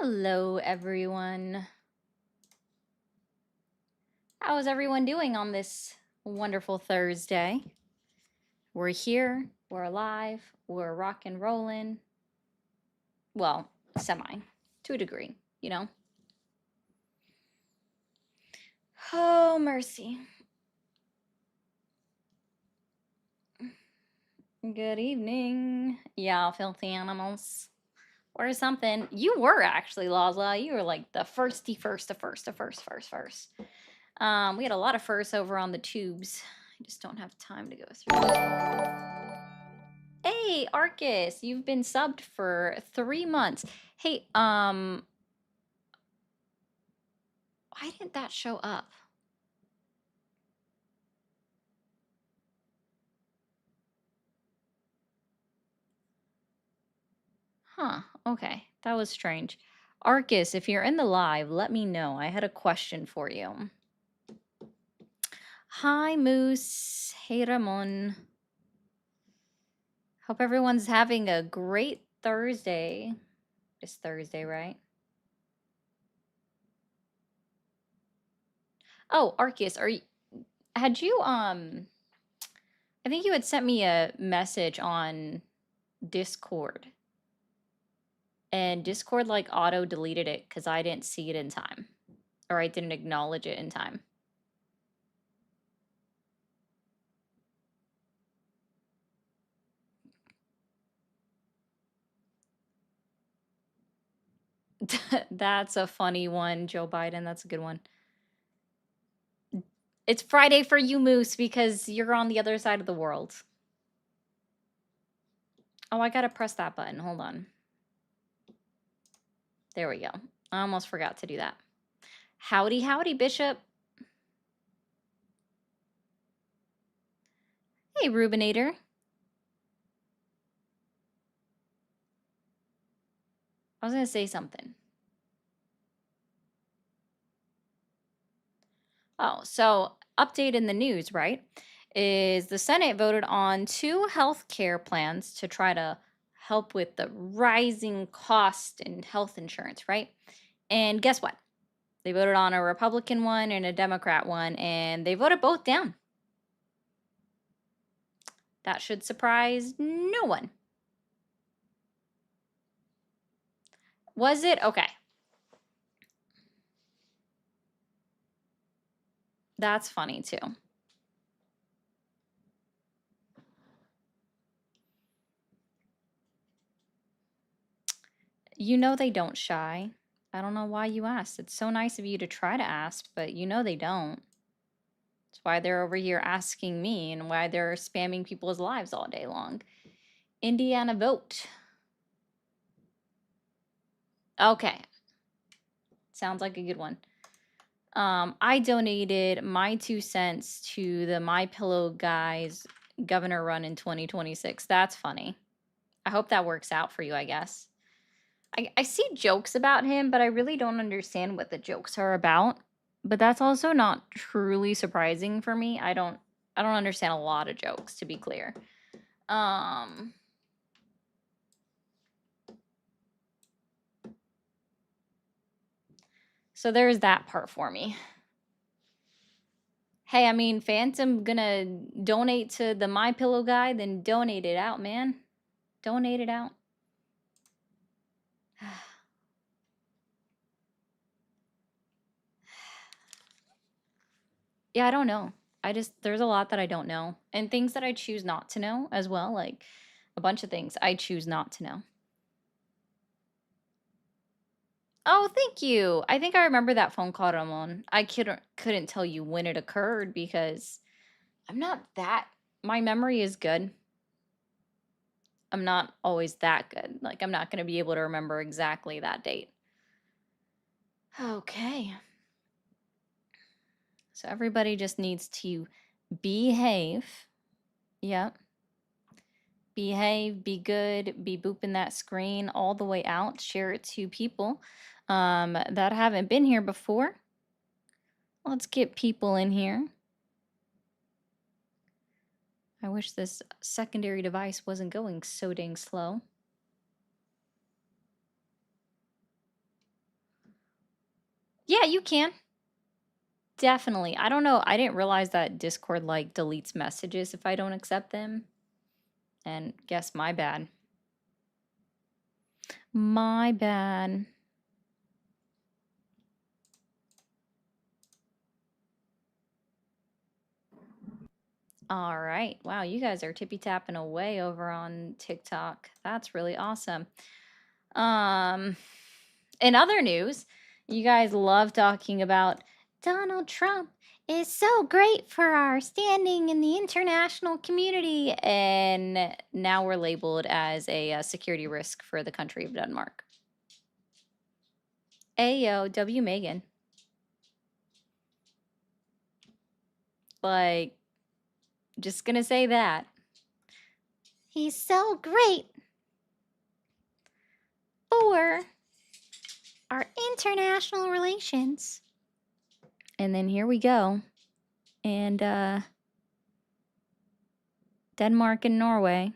Hello, everyone. How is everyone doing on this wonderful Thursday? We're here, we're alive, we're rock and rolling. Well, semi, to a degree, you know? Oh, mercy. Good evening. Yeah, filthy animals. Or something. You were actually, Lala. You were like the firsty first. We had a lot of firsts over on the tubes. I just don't have time to go through it. Hey, Arcus, you've been subbed for 3 months. Hey, why didn't that show up? Huh, okay. That was strange. Arcus, if you're in the live, let me know. I had a question for you. Hi, Moose. Hey, Ramon. Hope everyone's having a great Thursday. It's Thursday, right? Oh, Arcus, had you I think you had sent me a message on Discord. And Discord like auto deleted it because I didn't see it in time. Or I didn't acknowledge it in time. That's a funny one, Joe Biden. That's a good one. It's Friday for you, Moose, because you're on the other side of the world. Oh, I gotta press that button. Hold on. There we go. I almost forgot to do that. Howdy, howdy, Bishop. Hey, Rubinator. I was gonna say something. Oh, so update in the news, right? Is the Senate voted on 2 health care plans to try to help with the rising cost in health insurance, right? And guess what? They voted on a Republican one and a Democrat one, and they voted both down. That should surprise no one. Was it? Okay. That's funny too. You know they don't shy. I don't know why you asked. It's so nice of you to try to ask, but you know they don't. That's why they're over here asking me and why they're spamming people's lives all day long. Indiana vote. Okay. Sounds like a good one. I donated my 2 cents to the My Pillow guys governor run in 2026. That's funny. I hope that works out for you, I guess. I see jokes about him, but I really don't understand what the jokes are about. But that's also not truly surprising for me. I don't understand a lot of jokes, to be clear. So there's that part for me. Hey, I mean, Phantom gonna donate to the My Pillow guy, then donate it out, man. Donate it out. Yeah, I don't know. There's a lot that I don't know. And things that I choose not to know as well. Like a bunch of things I choose not to know. Oh, thank you. I think I remember that phone call, Ramon. I couldn't tell you when it occurred because I'm not that. My memory is good. I'm not always that good. Like, I'm not going to be able to remember exactly that date. Okay. So everybody just needs to behave. Yep. Behave, be good, be booping that screen all the way out. Share it to people that haven't been here before. Let's get people in here. I wish this secondary device wasn't going so dang slow. Yeah, you can. Definitely. I don't know. I didn't realize that Discord like deletes messages if I don't accept them. And guess my bad. My bad. All right. Wow, you guys are tippy tapping away over on TikTok. That's really awesome. In other news, you guys love talking about Donald Trump is so great for our standing in the international community, and now we're labeled as a security risk for the country of Denmark. Ayo, W Megan. Like, just gonna say that. He's so great for our international relations. And then here we go. And Denmark and Norway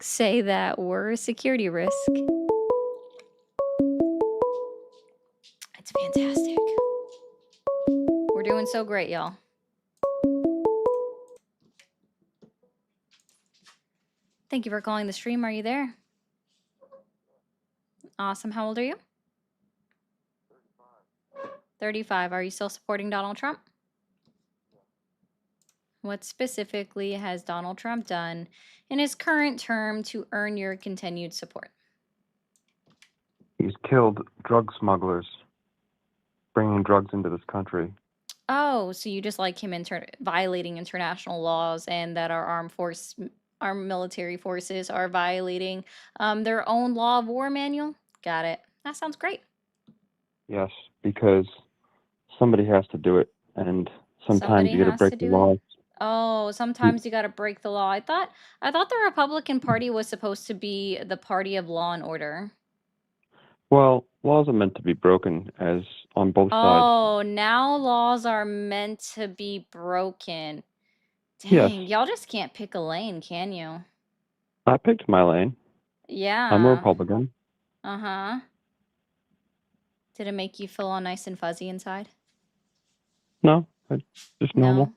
say that we're a security risk. It's fantastic. We're doing so great, y'all. Thank you for calling the stream. Are you there? Awesome. How old are you? 35. Are you still supporting Donald Trump? What specifically has Donald Trump done in his current term to earn your continued support? He's killed drug smugglers bringing drugs into this country. Oh, so you just like him violating international laws and that our military forces are violating their own law of war manual? Got it. That sounds great. Yes, because somebody has to do it, and sometimes you got to break the law. Oh, sometimes you got to break the law. I thought the Republican Party was supposed to be the party of law and order. Well, laws are meant to be broken as on both sides. Oh, now laws are meant to be broken. Dang, y'all just can't pick a lane, can you? I picked my lane. Yeah. I'm a Republican. Uh-huh. Did it make you feel all nice and fuzzy inside? No, just normal. No.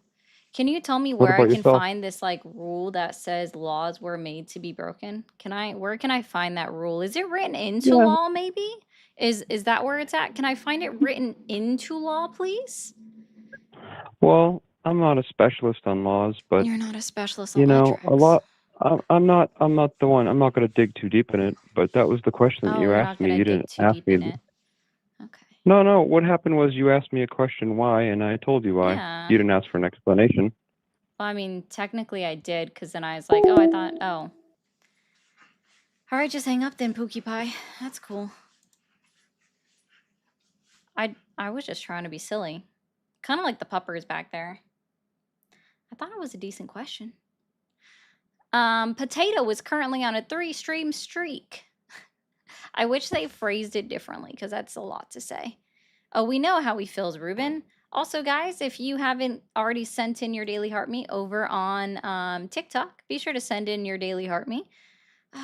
Can you tell me where I can find this like rule that says laws were made to be broken? Where can I find that rule? Is it written into law maybe? Is that where it's at? Can I find it written into law, please? Well, I'm not a specialist on laws, but you're not a specialist on you know, a lot. I'm not the one. I'm not going to dig too deep in it. But that was the question that you asked me. You didn't ask me. Okay. No. What happened was you asked me a question why, and I told you why. Yeah. You didn't ask for an explanation. Well, I mean, technically I did, because then I was like, oh, I thought, oh. All right, just hang up then, Pookie Pie. That's cool. I was just trying to be silly. Kind of like the puppers back there. I thought it was a decent question. Potato is currently on a 3-stream streak. I wish they phrased it differently, because that's a lot to say. Oh, we know how he feels, Ruben. Also, guys, if you haven't already sent in your Daily Heart Me over on TikTok, be sure to send in your Daily Heart Me.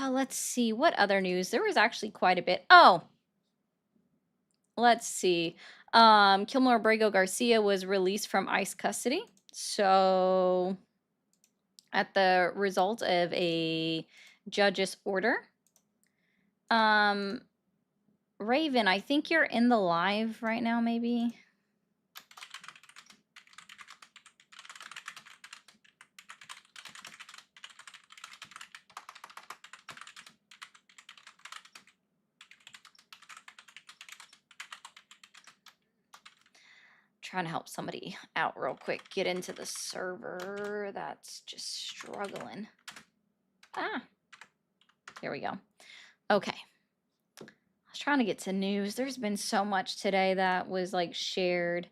Let's see. What other news? There was actually quite a bit. Oh, let's see. Kilmore Abrego Garcia was released from ICE custody. So, at the result of a judge's order. Raven, I think you're in the live right now, maybe. Trying to help somebody out real quick. Get into the server. That's just struggling. Here we go. Okay. I was trying to get to news. There's been so much today that was like shared.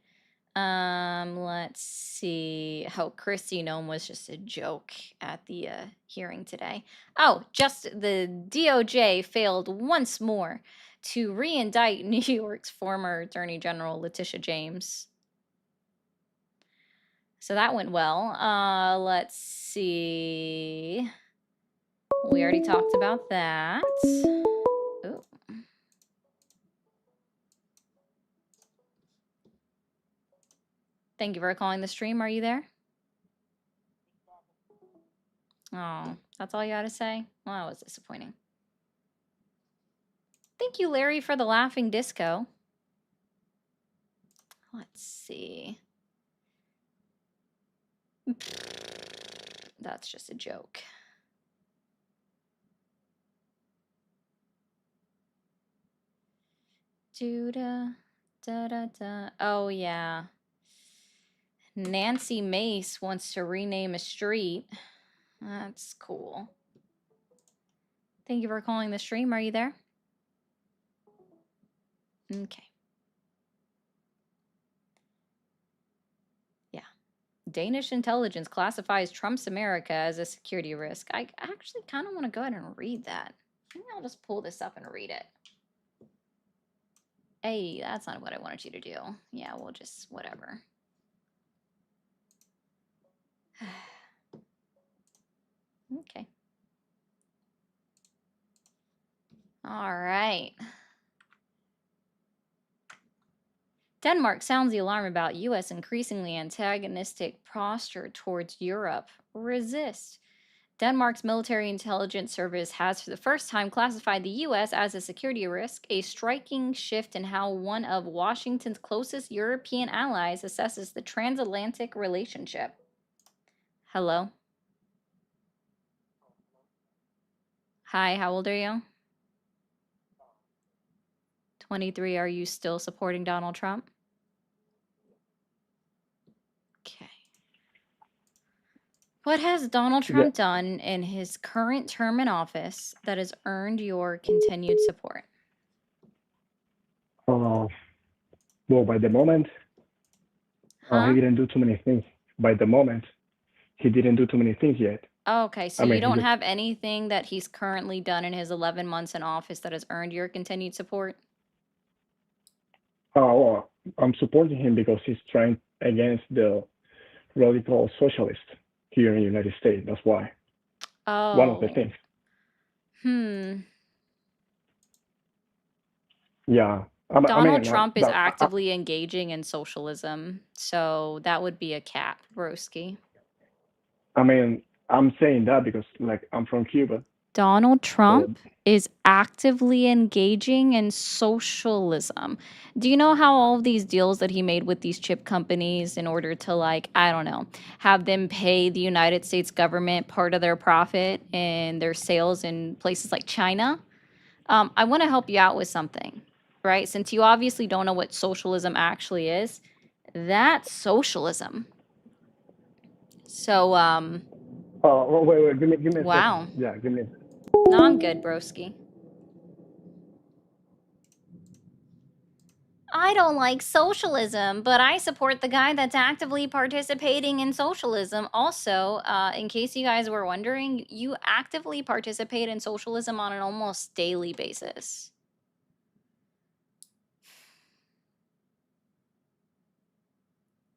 Let's see. Oh, Kristi Noem was just a joke at the hearing today. Oh, just the DOJ failed once more to re-indict New York's former Attorney General Letitia James. So that went well. Let's see. We already talked about that. Ooh. Thank you for calling the stream. Are you there? Oh, that's all you had to say? Well, that was disappointing. Thank you, Larry, for the laughing disco. Let's see. That's just a joke. Da-da-da-da. Oh, yeah. Nancy Mace wants to rename a street. That's cool. Thank you for calling the stream. Are you there? Okay. Yeah. Danish intelligence classifies Trump's America as a security risk. I actually kind of want to go ahead and read that. Maybe I'll just pull this up and read it. Hey, that's not what I wanted you to do. Yeah, we'll just, whatever. Okay. All right. Denmark sounds the alarm about U.S. increasingly antagonistic posture towards Europe. Resist. Denmark's military intelligence service has for the first time classified the U.S. as a security risk, a striking shift in how one of Washington's closest European allies assesses the transatlantic relationship. Hello? Hi, how old are you? 23. Are you still supporting Donald Trump? Okay. What has Donald Trump done in his current term in office that has earned your continued support? Well, by the moment, he didn't do too many things. By the moment, he didn't do too many things yet. Oh, okay, so you don't have anything that he's currently done in his 11 months in office that has earned your continued support? Well, I'm supporting him because he's trying against the radical socialists here in the United States. That's why. Oh. One of the things. Yeah. Donald Trump is actively engaging in socialism, so that would be a cap, broski. I mean, I'm saying that because, like, I'm from Cuba. Donald Trump is actively engaging in socialism. Do you know how all of these deals that he made with these chip companies in order to, like, I don't know, have them pay the United States government part of their profit and their sales in places like China? I want to help you out with something, right? Since you obviously don't know what socialism actually is, that's socialism. So, Oh, wait, give me a wow. second. Yeah, give me a second. No, I'm good, broski. I don't like socialism, but I support the guy that's actively participating in socialism. Also, in case you guys were wondering, you actively participate in socialism on an almost daily basis.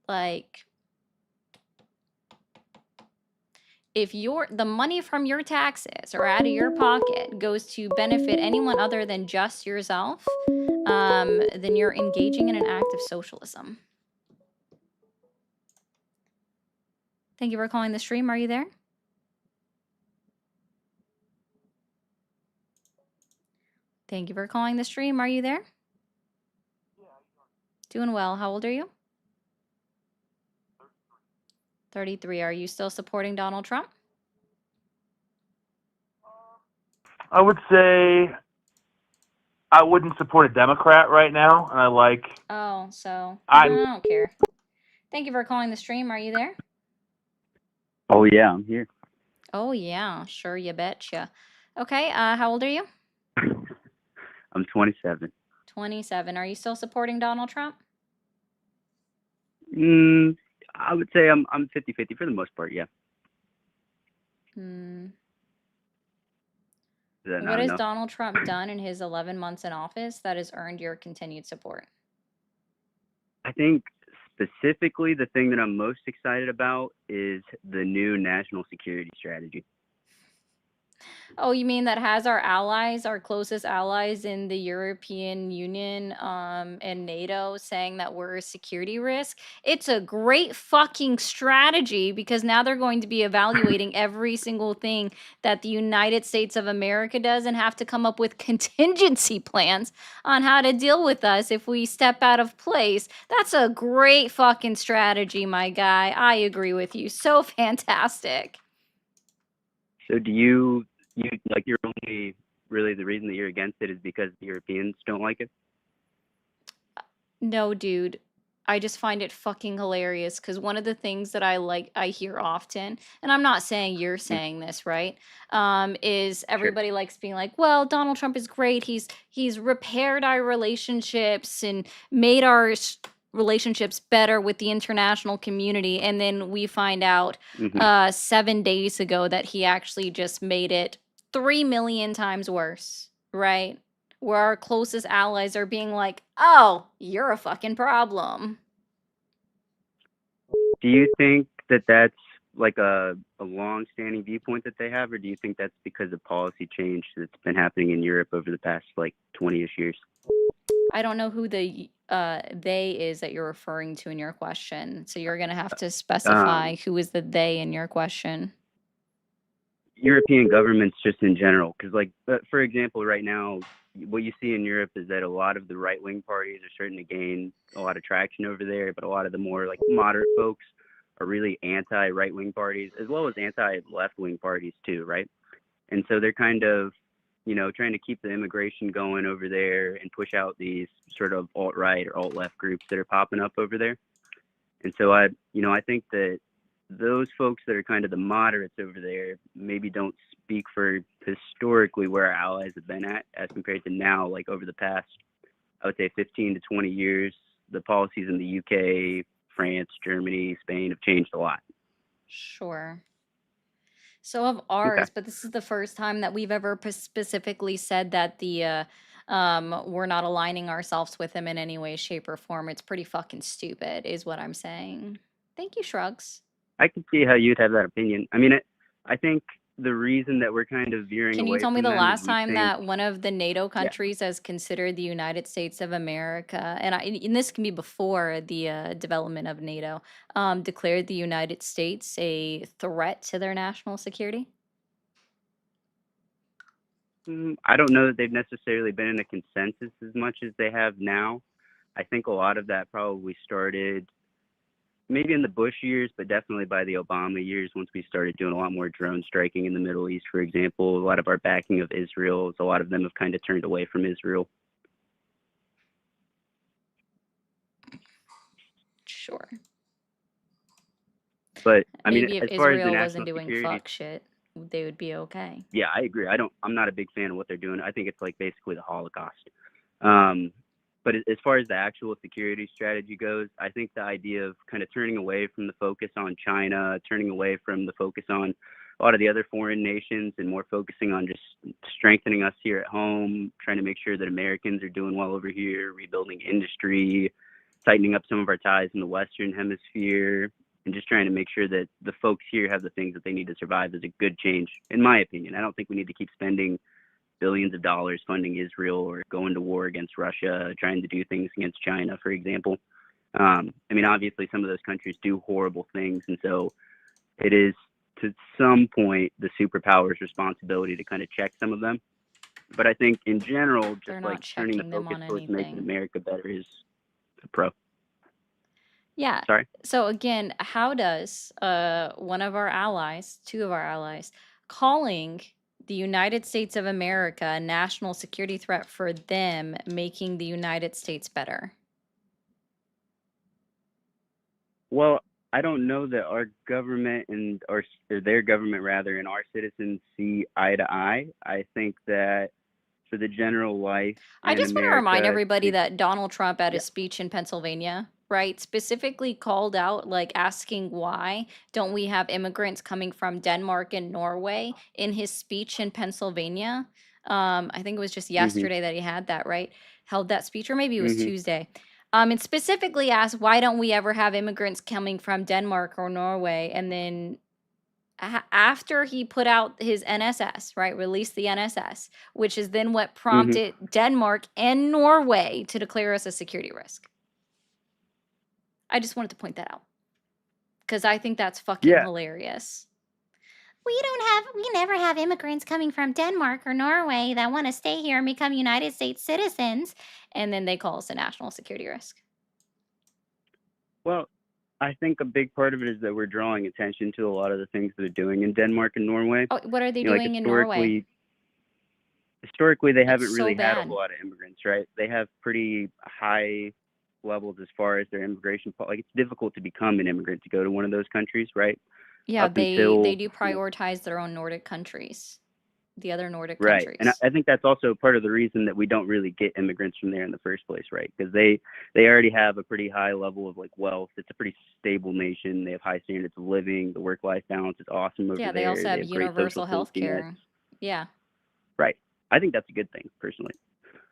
Like, if the money from your taxes or out of your pocket goes to benefit anyone other than just yourself, then you're engaging in an act of socialism. Thank you for calling the stream. Are you there? Thank you for calling the stream. Are you there? Doing well. How old are you? 33. Are you still supporting Donald Trump? I would say I wouldn't support a Democrat right now, and I like. Oh, so I don't care. Thank you for calling the stream. Are you there? Oh yeah, I'm here. Oh yeah, sure, you betcha. Okay, how old are you? I'm 27. 27. Are you still supporting Donald Trump? I would say I'm 50-50 for the most part, yeah. What has Donald Trump done in his 11 months in office that has earned your continued support? I think specifically the thing that I'm most excited about is the new national security strategy. Oh, you mean that has our allies, our closest allies in the European Union, and NATO saying that we're a security risk? It's a great fucking strategy because now they're going to be evaluating every single thing that the United States of America does and have to come up with contingency plans on how to deal with us if we step out of place. That's a great fucking strategy, my guy. I agree with you. So fantastic. So do you like, you're only really, the reason that you're against it is because the Europeans don't like it? No, dude. I just find it fucking hilarious because one of the things that I hear often, and I'm not saying you're Mm, saying this, right? Is sure. everybody likes being like, well, Donald Trump is great. He's repaired our relationships and made our relationships better with the international community. And then we find out Hmm. 7 days ago that he actually just made it 3 million times worse, right? Where our closest allies are being like, "Oh, you're a fucking problem." Do you think that that's like a long-standing viewpoint that they have, or do you think that's because of policy change that's been happening in Europe over the past like 20-ish years? I don't know who the they is that you're referring to in your question. So you're gonna have to specify Um, who is the they in your question. European governments just in general, because like, for example, right now, what you see in Europe is that a lot of the right-wing parties are starting to gain a lot of traction over there, but a lot of the more like moderate folks are really anti-right-wing parties as well as anti-left-wing parties too, right? And so they're kind of, trying to keep the immigration going over there and push out these sort of alt-right or alt-left groups that are popping up over there. And so I think that those folks that are kind of the moderates over there maybe don't speak for historically where our allies have been at as compared to now. Like over the past, I would say 15 to 20 years, the policies in the UK, France, Germany, Spain have changed a lot. Sure. So of Okay. ours, but this is the first time that we've ever specifically said that we're not aligning ourselves with him in any way, shape, or form. It's pretty fucking stupid, is what I'm saying. Thank you, Shrugs. I can see how you'd have that opinion. I mean, I think the reason that we're kind of veering Can you away tell me from the them is last we time think, that one of the NATO yeah, countries has considered the United States of America, and this can be before the development of NATO, declared the United States a threat to their national security? I don't know that they've necessarily been in a consensus as much as they have now. I think a lot of that probably started maybe in the Bush years, but definitely by the Obama years, once we started doing a lot more drone striking in the Middle East, for example. A lot of our backing of Israel, a lot of them have kind of turned away from Israel. Sure. But I mean, Maybe if as far as the Israel wasn't national doing security, fuck shit, they would be okay. yeah, I agree. I'm not a big fan of what they're doing. I think it's like basically the Holocaust. But as far as the actual security strategy goes, I think the idea of kind of turning away from the focus on China, turning away from the focus on a lot of the other foreign nations, and more focusing on just strengthening us here at home, trying to make sure that Americans are doing well over here, rebuilding industry, tightening up some of our ties in the Western Hemisphere, and just trying to make sure that the folks here have the things that they need to survive is a good change, in my opinion. I don't think we need to keep spending billions of dollars funding Israel or going to war against Russia, trying to do things against China, for example. I mean, obviously, some of those countries do horrible things, and so it is to some point the superpower's responsibility to kind of check some of them. But I think in general, They're just not like turning the checking them focus on towards making anything. America better is a pro. Yeah. Sorry. So again, how does one of our allies, two of our allies, calling the United States of America a national security threat for them, making the United States better? Well, I don't know that our government or their government rather, and our citizens see eye to eye. I think that for the general life I in just want to remind America, everybody that Donald Trump at yeah. his speech in Pennsylvania, right, specifically called out, like asking why don't we have immigrants coming from Denmark and Norway in his speech in Pennsylvania. I think it was just Mhm. yesterday that he had that, right? Held that speech, or maybe it was Mhm. Tuesday. And specifically asked, why don't we ever have immigrants coming from Denmark or Norway? And then after he put out his NSS, right, released the NSS, which is then what Hmm. prompted Denmark and Norway to declare us a security risk. I just wanted to point that out because I think that's fucking Yeah. hilarious. We never have immigrants coming from Denmark or Norway that want to stay here and become United States citizens. And then they call us a national security risk. Well, I think a big part of it is that we're drawing attention to a lot of the things that they're doing in Denmark and Norway. Oh, what are they You know, like doing in Norway? historically, they That's haven't so really had a bad. whole lot of immigrants, right? They have pretty high levels as far as their immigration. Like, it's difficult to become an immigrant to go to one of those countries, right? Yeah, Up they until, do you know, prioritize their own Nordic countries, the other Nordic right. And countries. I think that's also part of the reason that we don't really get immigrants from there in the first place, right? Because they already have a pretty high level of like wealth. It's a pretty stable nation. They have high standards of living. The work-life balance is awesome over Yeah, there. they also have They have great universal social health safety nets. care. Yeah. Right. I think that's a good thing, personally.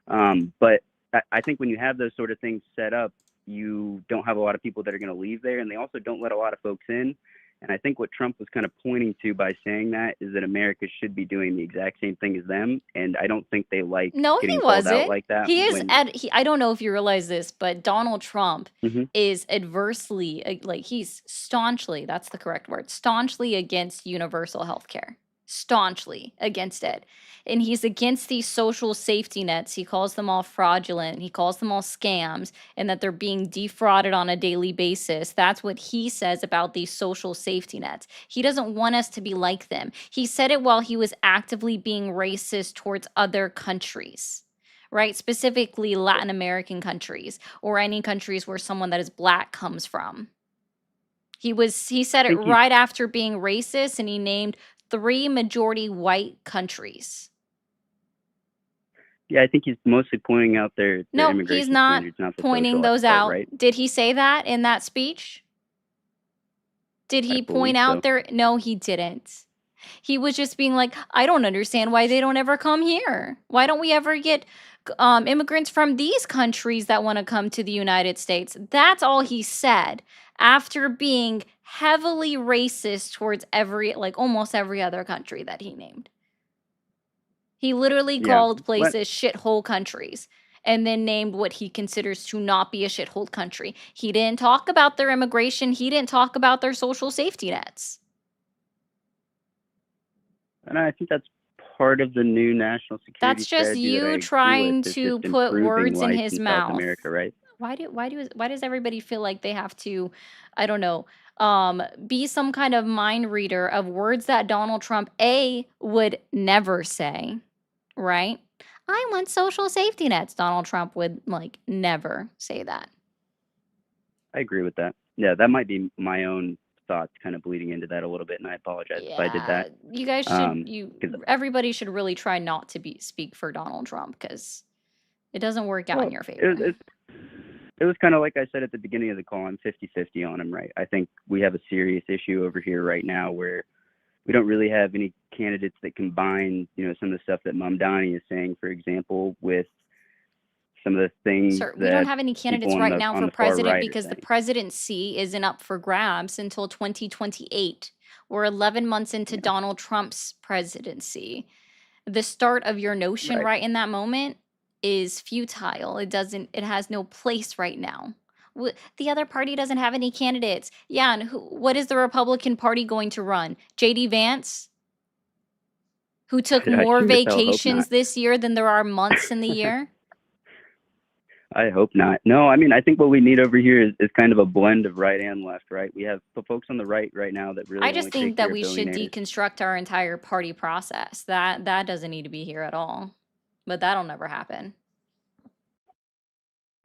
But I think when you have those sort of things set up, you don't have a lot of people that are going to leave there, and they also don't let a lot of folks in. And I think what Trump was kind of pointing to by saying that is that America should be doing the exact same thing as them. And I don't think they like No, he getting called out wasn't. like that. He is When, I don't know if you realize this, but Donald Trump Mhm. is adversely, like he's staunchly, that's the correct word, staunchly against universal health care. Staunchly against it. And he's against these social safety nets. He calls them all fraudulent. He calls them all scams and that they're being defrauded on a daily basis. That's what he says about these social safety nets. He doesn't want us to be like them. He said it while he was actively being racist towards other countries, right? Specifically Latin American countries or any countries where someone that is black comes from. He said I it think he's, right after being racist, and he named 3 majority white countries. yeah, I think he's mostly pointing out their No, he's immigration not standards, not the pointing social those part, out. right? Did he say that in that speech? Did I he believe point so. out their No, he didn't. He was just being like, I don't understand why they don't ever come here. Why don't we ever get immigrants from these countries that want to come to the United States? That's all he said after being heavily racist towards almost every other country that he named. He literally Yeah. called places shithole countries and then named what he considers to not be a shithole country. He didn't talk about their immigration. He didn't talk about their social safety nets. And I think that's part of the new national security That's just strategy that I you agree trying with, is to just put improving words in life his in South mouth. America, right? Why does everybody feel like they have to, I don't know, be some kind of mind reader of words that Donald Trump would never say, right? I want social safety nets. Donald Trump would never say that. I agree with that. Yeah, that might be my own thoughts kind of bleeding into that a little bit, and I apologize if I did that. You guys Um, should everybody should really try not to speak for Donald Trump because it doesn't work out in Well, your favor. It was kind of like I said at the beginning of the call, I'm 50-50 on him, right? I think we have a serious issue over here right now where we don't really have any candidates that combine, you know, some of the stuff that Mamdani is saying, for example, with some of the things Sir, we that don't have any candidates people right now on for the far president right are because the saying. presidency isn't up for grabs until 2028. We're 11 months into Yeah. Donald Trump's presidency. The start of your notion Right. right in that moment is futile. It has no place right now. The other party doesn't have any candidates. Yeah, and what is the Republican Party going to run? JD Vance, who took I more sure as hell hope vacations not. this year than there are months in the year? I hope not. No, I mean, I think what we need over here is kind of a blend of right and left, right? We have the folks on the right now that really I only just take think care that of we should billionaires. deconstruct our entire party process. That doesn't need to be here at all. But that'll never happen.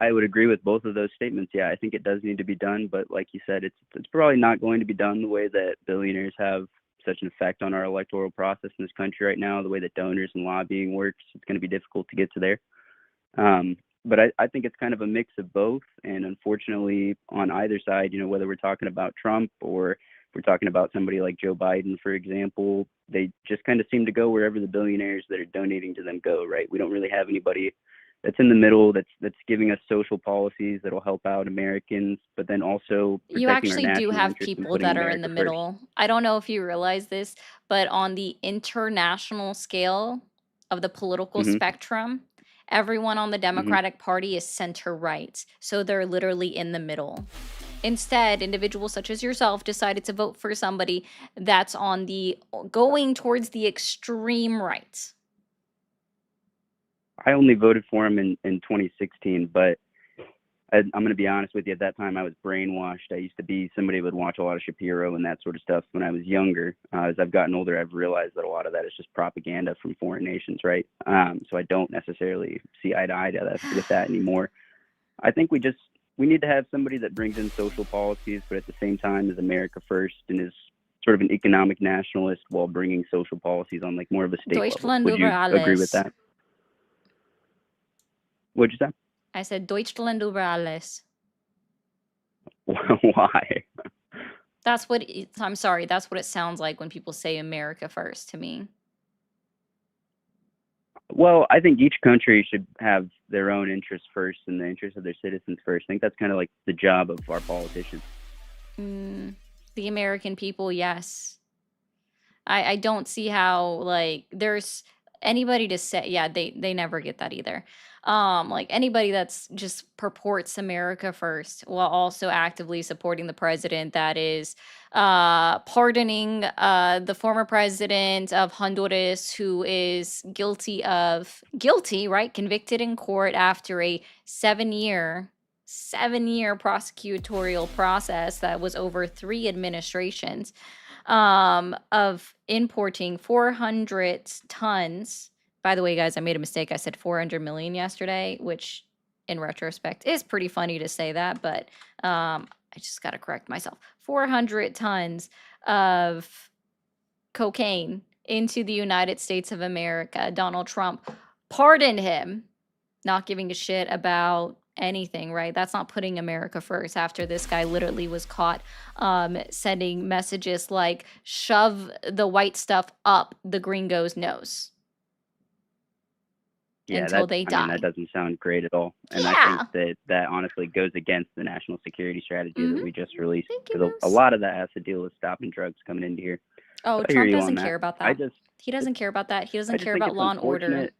I would agree with both of those statements. Yeah, I think it does need to be done, but like you said, it's probably not going to be done the way that billionaires have such an effect on our electoral process in this country right now. The way that donors and lobbying works, it's going to be difficult to get to there. But I think it's kind of a mix of both. And unfortunately, on either side, you know, whether we're talking about Trump or if we're talking about somebody like Joe Biden, for example, they just kind of seem to go wherever the billionaires that are donating to them go, right? We don't really have anybody in the middle, that's giving us social policies that'll help out Americans, but then also You protecting our actually do national have interests and people putting that are in the America first. middle. I don't know if you realize this, but on the international scale of the political Hmm. spectrum, everyone on the Hmm. Democratic Party is center right. So they're literally in the middle. Instead, individuals such as yourself decided to vote for somebody that's on the going towards the extreme right. I only voted for him in 2016, but I'm going to be honest with you. At that time, I was brainwashed. I used to be somebody who would watch a lot of Shapiro and that sort of stuff when I was younger. As I've gotten older, I've realized that a lot of that is just propaganda from foreign nations, right? So I don't necessarily see eye to eye with that anymore. I think we need to have somebody that brings in social policies, but at the same time is America first and is sort of an economic nationalist while bringing social policies on like more of a state level. Deutschland Would you über agree with alles. that? What'd you say? I said Deutschland über alles. Why? That's what I'm sorry, that's what it sounds like when people say America first to me. Well, I think each country should have their own interests first and the interests of their citizens first. I think that's kind of like the job of our politicians. The American people, yes. I don't see how like there's anybody to say they never get that either. Like anybody that's just purports America first while also actively supporting the president that is pardoning the former president of Honduras who is guilty, right? Convicted in court after a 7-year prosecutorial process that was over 3 administrations of importing 400 tons. By the way, guys, I made a mistake. I said 400 million yesterday, which in retrospect is pretty funny to say that, but I just got to correct myself. 400 tons of cocaine into the United States of America. Donald Trump pardoned him, not giving a shit about anything, right? That's not putting America first after this guy literally was caught sending messages like shove the white stuff up the gringo's nose Yeah, until they die. that doesn't sound great at all. And I Yeah. think that honestly goes against the national security strategy that we just released. Thank you, Because a Bruce. lot of that has to deal with stopping drugs coming into here. Oh, I hear Trump you on doesn't that. care about I that. just He doesn't care about that. He I doesn't just care think about it's law and order. unfortunate.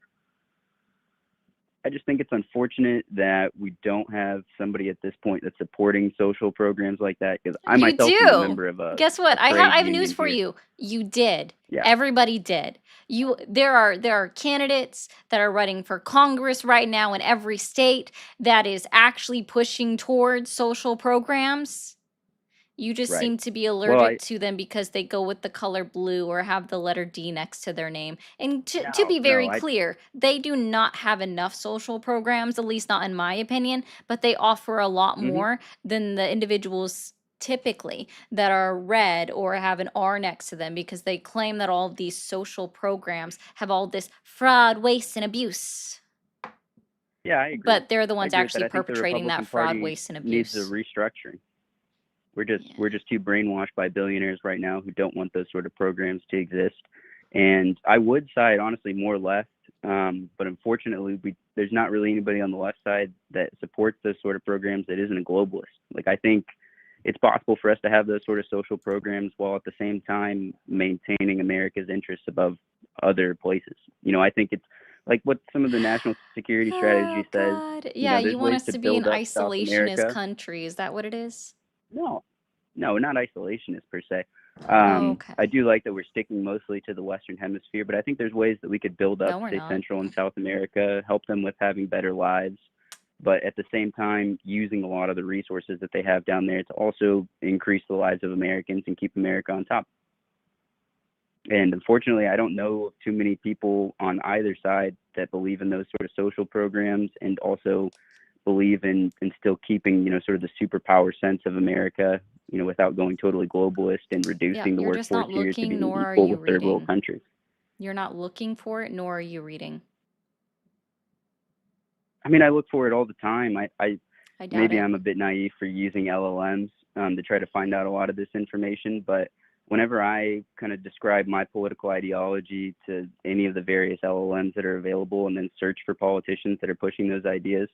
I just think it's unfortunate that we don't have somebody at this point that's supporting social programs like that. Because I You myself am a do. member of a Guess what? a I trade have union news for here. you. You did. Yeah. Everybody did. There are candidates that are running for Congress right now in every state that is actually pushing towards social programs. You just Right. seem to be Well, allergic to them because they go with the color blue or have the letter D next to their name. And to be very clear, they do not have enough social programs, at least not in my opinion, but they offer a lot more than the individuals typically that are red or have an R next to them because they claim that all of these social programs have all this fraud, waste, and abuse. Yeah, I agree. But they're the I ones agree with actually I think the perpetrating that Republican fraud, Party waste, and needs a abuse. restructuring. We're just too brainwashed by billionaires right now who don't want those sort of programs to exist. And I would side honestly more left, but unfortunately there's not really anybody on the left side that supports those sort of programs that isn't a globalist. Like I think it's possible for us to have those sort of social programs while at the same time maintaining America's interests above other places. You know, I think it's like what some of the national security strategy says. God. You Yeah, know, there's you want ways us to to be an build up South isolationist America. country. Is that what it is? No, not isolationist per se. Okay. I do like that we're sticking mostly to the Western Hemisphere, but I think there's ways that we could build No, up, we're say, not. Central and South America, help them with having better lives, but at the same time using a lot of the resources that they have down there to also increase the lives of Americans and keep America on top. And unfortunately, I don't know of too many people on either side that believe in those sort of social programs and also believe in still keeping, you know, sort of the superpower sense of America, you know, without going totally globalist and reducing the you're just workforce not here to looking, be nor are equal you with third world reading. countries. You're not looking for it, nor are you reading. I mean, I look for it all the time. I doubt maybe it. I'm a bit naive for using LLMs to try to find out a lot of this information, but whenever I kind of describe my political ideology to any of the various LLMs that are available and then search for politicians that are pushing those ideas,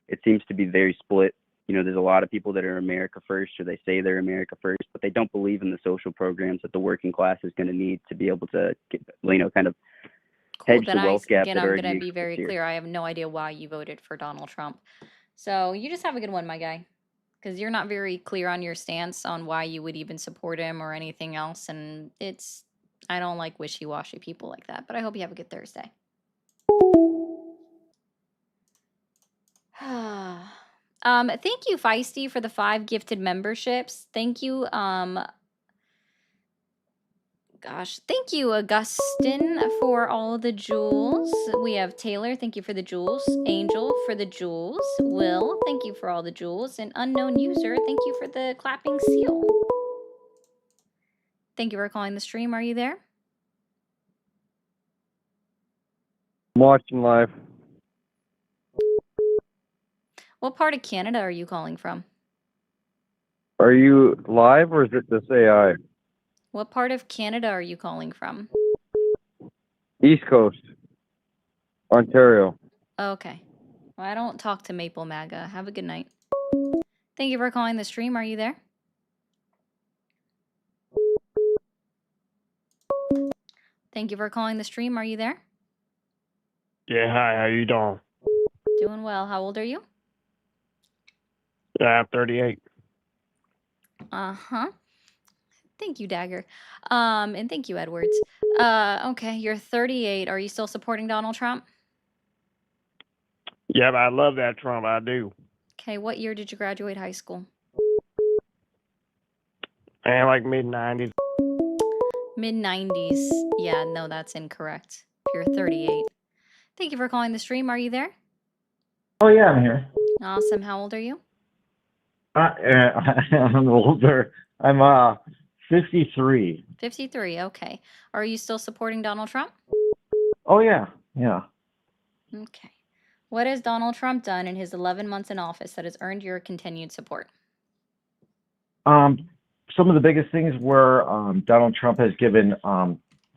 it seems to be very split. You know, there's a lot of people that are America first, or they say they're America first, but they don't believe in the social programs that the working class is going to need to be able to get, you know, kind of Cool. hedge Then the wealth gap again, that I'm already gonna be exists very here. clear. I have no idea why you voted for Donald Trump. So you just have a good one, my guy, because you're not very clear on your stance on why you would even support him or anything else. And I don't like wishy-washy people like that. But I hope you have a good Thursday. Thank you, Feisty, for the 5 gifted memberships. Thank you, thank you, Augustin, for all the jewels. We have Taylor, thank you for the jewels. Angel for the jewels. Will, thank you for all the jewels. And unknown user, thank you for the clapping seal. Thank you for calling the stream. Are you there? I'm watching live. What part of Canada are you calling from? Are you live or is it this AI? What part of Canada are you calling from? East Coast, Ontario. Okay. Well, I don't talk to Maple MAGA. Have a good night. Thank you for calling the stream. Are you there? Thank you for calling the stream. Are you there? Yeah, hi, how you doing? Doing well. How old are you? Yeah, I'm 38. Uh-huh. Thank you, Dagger. And thank you, Edwards. Okay, you're 38. Are you still supporting Donald Trump? Yeah, but I love that Trump, I do. Okay, what year did you graduate high school? And like mid-90s. Mid-90s. Yeah, no, that's incorrect. You're 38. Thank you for calling the stream. Are you there? Oh yeah, I'm here. Awesome. How old are you? I'm older. I'm 53. 53. Okay. Are you still supporting Donald Trump? Oh yeah, yeah. Okay. What has Donald Trump done in his 11 months in office that has earned your continued support? Some of the biggest things were Donald Trump has given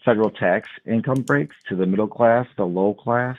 federal tax income breaks to the middle class, the low class,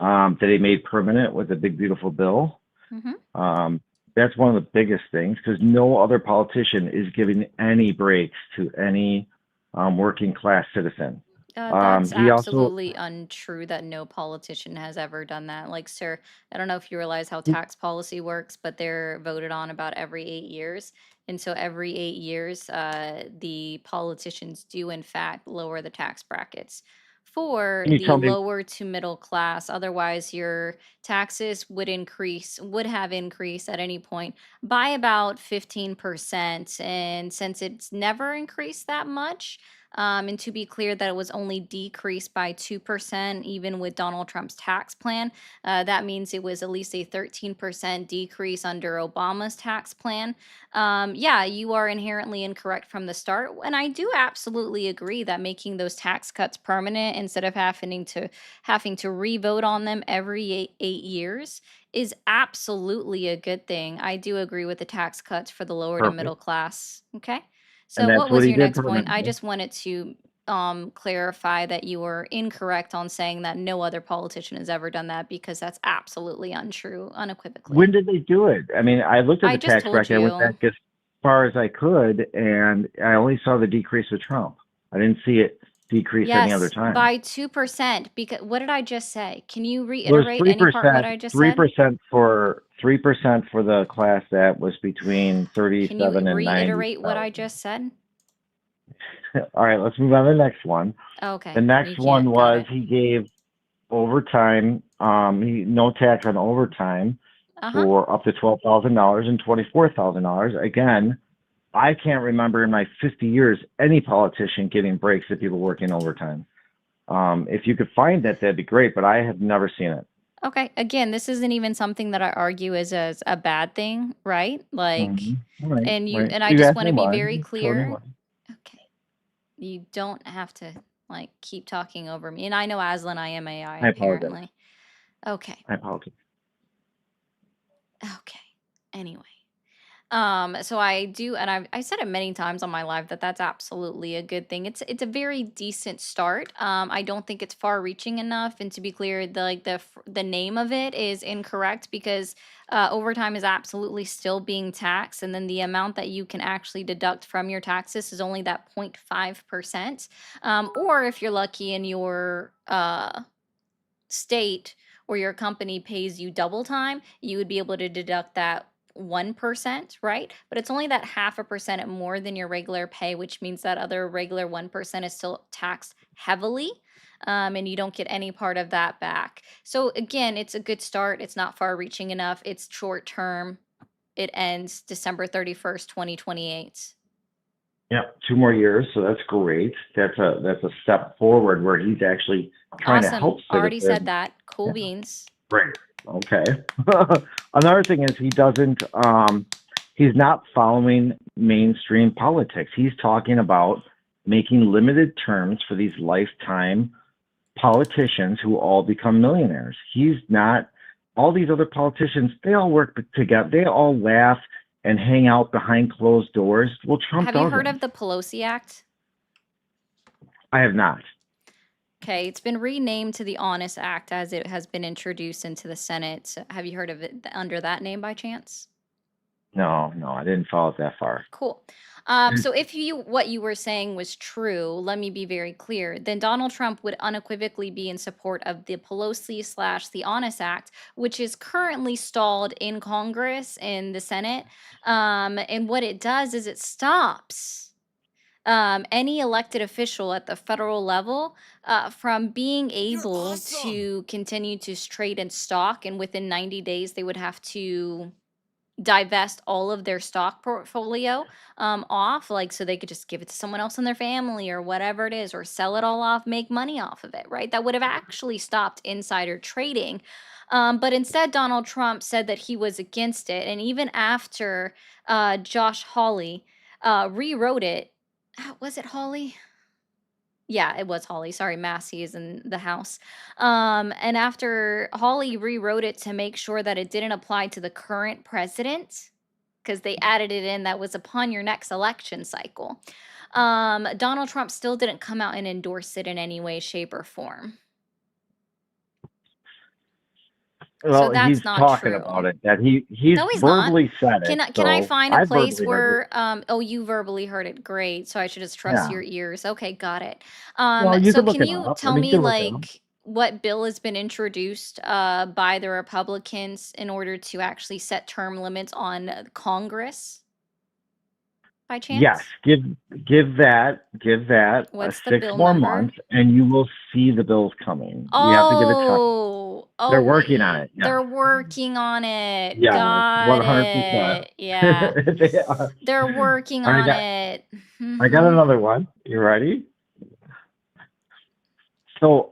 that he made permanent with the big beautiful bill. Mm-hmm. That's one of the biggest things because no other politician is giving any breaks to any working class citizen. That's He absolutely untrue that no politician has ever done that. Like, sir, I don't know if you realize how tax policy works, but they're voted on about every 8 years. And so every 8 years, the politicians do, in fact, lower the tax brackets for Can you the tell me? lower to middle class. Otherwise, your taxes would have increased at any point by about 15%. And since it's never increased that much, and to be clear that it was only decreased by 2%, even with Donald Trump's tax plan. That means it was at least a 13% decrease under Obama's tax plan. Yeah, you are inherently incorrect from the start. And I do absolutely agree that making those tax cuts permanent instead of having to re-vote on them every 8 years is absolutely a good thing. I do agree with the tax cuts for the lower to middle class. Okay. So And that's what what was he your did next point? I permanently. just wanted to clarify that you were incorrect on saying that no other politician has ever done that because that's absolutely untrue, unequivocally. When did they do it? I mean, I looked at I the just tax told bracket. I went you. back as far as I could, and I only saw the decrease with Trump. I didn't see it decrease any other Yes, time. by 2%. Because what did I just say? Can you It was reiterate any part what 3%. I just said? 3% for 3% for the class that was between Can you 37 and 90. reiterate what I just said? All right, let's move on to the next one. Okay. The next you one can't. Got was it. he gave overtime. No tax on overtime for up to $12,000 and $24,000. Again, I can't remember in my 50 years any politician giving breaks to people working overtime. If you could find that, that'd be great, but I have never seen it. Okay. Again, this isn't even something that I argue is as a bad thing, right? Like, All right, and right. I You just asked want me to be why. very You told me clear. why. Okay. You don't have to like keep talking over me. And I know Aslan, I am AI I apologize. apparently. Okay. I apologize. Okay. Anyway. So I do, and I said it many times on my live that that's absolutely a good thing. It's a very decent start. I don't think it's far reaching enough. And to be clear, the name of it is incorrect because overtime is absolutely still being taxed, and then the amount that you can actually deduct from your taxes is only that 0.5%. Or if you're lucky and your state or your company pays you double time, you would be able to deduct that 1%, right? But it's only that 0.5% more than your regular pay, which means that other regular 1% is still taxed heavily. And you don't get any part of that back. So again, it's a good start. It's not far reaching enough. It's short term. It ends December 31st, 2028. Yep, 2 more years, so that's great. That's a step forward where he's actually trying to Awesome. help Already said citizens. that. Cool Yeah. beans. Great. Okay. Another thing is he's not following mainstream politics. He's talking about making limited terms for these lifetime politicians who all become millionaires. He's not, all these other politicians, they all work together. They all laugh and hang out behind closed doors. Well, Trump Have you heard doesn't. of the Pelosi Act? I have not. Okay, it's been renamed to the Honest Act as it has been introduced into the Senate. So have you heard of it under that name by chance? No, I didn't follow it that far. Cool. So if what you were saying was true, let me be very clear. Then Donald Trump would unequivocally be in support of the Pelosi / the Honest Act, which is currently stalled in Congress in the Senate. And what it does is it stops any elected official at the federal level from being able to continue to trade in stock, and within 90 days they would have to divest all of their stock portfolio off, like so they could just give it to someone else in their family or whatever it is, or sell it all off, make money off of it, right? That would have actually stopped insider trading. But instead, Donald Trump said that he was against it. And even after Josh Hawley rewrote it, was it Hawley? Yeah, it was Hawley. Sorry, Massey is in the house. And after Hawley rewrote it to make sure that it didn't apply to the current president, because they added it in that was upon your next election cycle, Donald Trump still didn't come out and endorse it in any way, shape, or form. Well, So that's he's not talking true. about it. That he's No, he's not. verbally said it. Can I so find a I place verbally heard where oh, you verbally heard it? Great. So I should just trust Yeah. your ears. Okay, got it. Well, you So can look can it you up. tell I mean, me you can look it up. like what bill has been introduced by the Republicans in order to actually set term limits on Congress? By chance? Yes, give that What's the 6 bill more number? months, and you will see the bills coming. You have to give it time. Oh, They're working on it. They're working on it. Yeah, Got 100%. it. Yeah. They are. They're working All right, on I it. I got another one. You ready? So,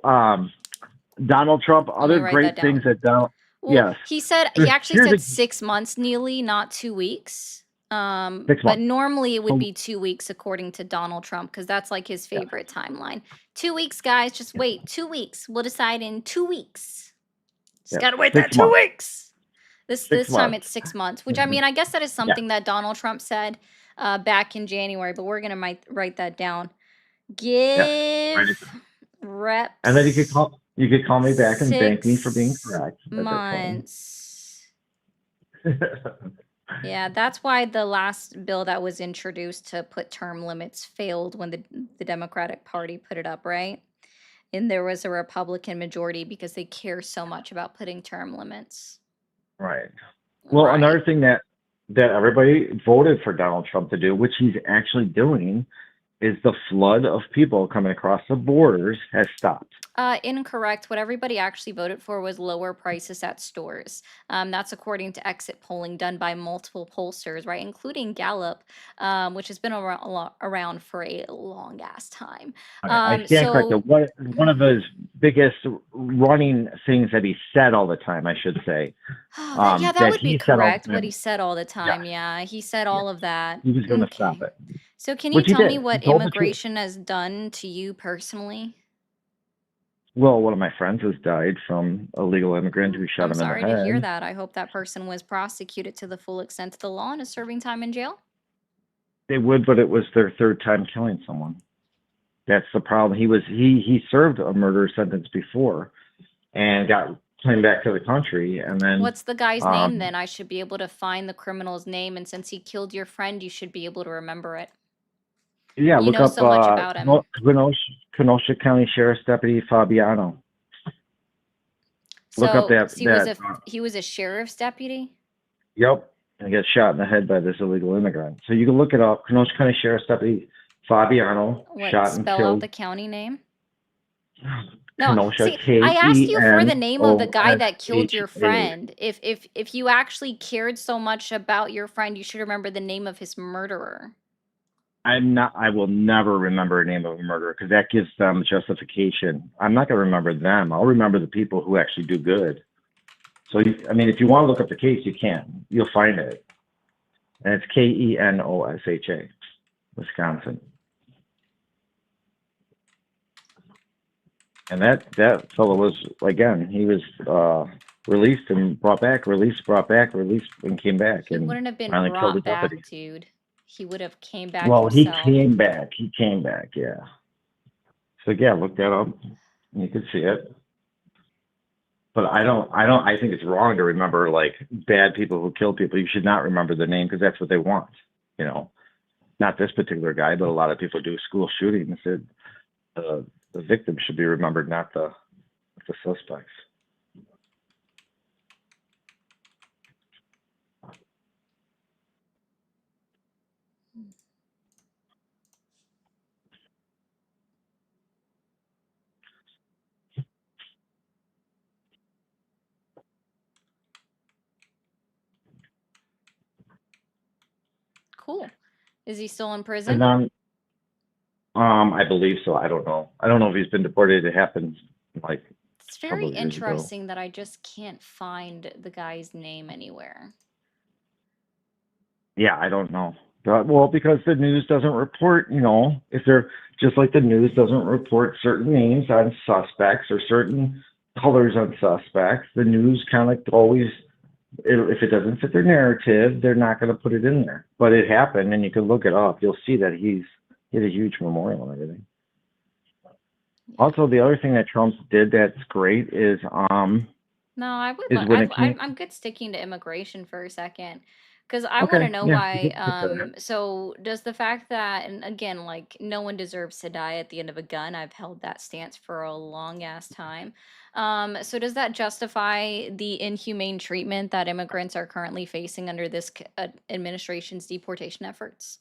Donald Trump, Let me other write great that things down. that Donald. Well, Yes. he Here's actually a- said 6 months, Neely, not 2 weeks. 6 But months. normally it would So- be 2 weeks according to Donald Trump, because that's like his favorite timeline. 2 weeks, guys. Just wait. 2 weeks. We'll decide in 2 weeks. Just Yeah, gotta wait 6 that 2 months. weeks. This 6 time months. it's 6 months, which I mean, I guess that is something that Donald Trump said back in January, but we're gonna write that down. Give reps. And then you could call me back and thank me for being correct. 6 months. Yeah, that's why the last bill that was introduced to put term limits failed when the Democratic Party put it up, right? And there was a Republican majority because they care so much about putting term limits. Right. Well, Right. another thing that everybody voted for Donald Trump to do, which he's actually doing, is the flood of people coming across the borders has stopped. Incorrect. What everybody actually voted for was lower prices at stores. That's according to exit polling done by multiple pollsters, right, including Gallup, which has been around for a long ass time. I stand corrected. One of his biggest running things that he said all the time, I should say. Yeah, that that would be he said all the correct. What time. he said all the time. Yeah, he said all of that. He was going to stop Okay. it. So can you Which he tell me did. what He told the truth. immigration has done to you personally? Well, one of my friends has died from a legal immigrant who shot I'm him in the sorry to hear head. that. I hope that person was prosecuted to the full extent of the law and is serving time in jail. They would, but it was their third time killing someone. That's the problem. He served a murder sentence before and came back to the country, and then What's the guy's name then? I should be able to find the criminal's name, and since he killed your friend, you should be able to remember it. yeah, You look know up so much about him. Kenosha County Sheriff's Deputy Fabiano. Look up that. He was a sheriff's deputy? Yep, and he got shot in the head by this illegal immigrant. So you can look it up. Kenosha County Sheriff's Deputy Fabiano shot and Spell out killed. the county name? No, Kenosha, see, I asked you for the name of the guy that Kenosha. killed your friend. If you actually cared so much about your friend, you should remember the name of his murderer. I will never remember a name of a murderer because that gives them justification. I'm not going to remember them. I'll remember the people who actually do good. So, I mean, if you want to look up the case, you can. You'll find it. And it's Kenosha, Wisconsin. And that fellow was, again, he was released and brought back, released, brought back, released, and came back. He and wouldn't have been finally killed the brought back, deputy. dude. He would have came back Well, himself. he came back. He came back, yeah. So yeah, look that up. You can see it. But I think it's wrong to remember like bad people who kill people. You should not remember the name because that's what they want. You know, not this particular guy, but a lot of people do school shootings. The victim should be remembered, not the suspects. Cool. Is he still in prison? And I believe so. I don't know. I don't know if he's been deported. It happened like It's very couple of years ago. interesting that I just can't find the guy's name anywhere. Yeah, I don't know. But, well, because the news doesn't report, you know, if they're just like the news doesn't report certain names on suspects or certain colors on suspects, the news kind of like always, if it doesn't fit their narrative, they're not going to put it in there. But it happened, and you can look it up. You'll see that he had a huge memorial and everything. Also, the other thing that Trump did that's great is No, I would. Is when it came- I'm good sticking to immigration for a second, because I Okay, want to know yeah, you why. can stick to it. So does the fact that, and again, like no one deserves to die at the end of a gun. I've held that stance for a long ass time. So does that justify the inhumane treatment that immigrants are currently facing under this administration's deportation efforts?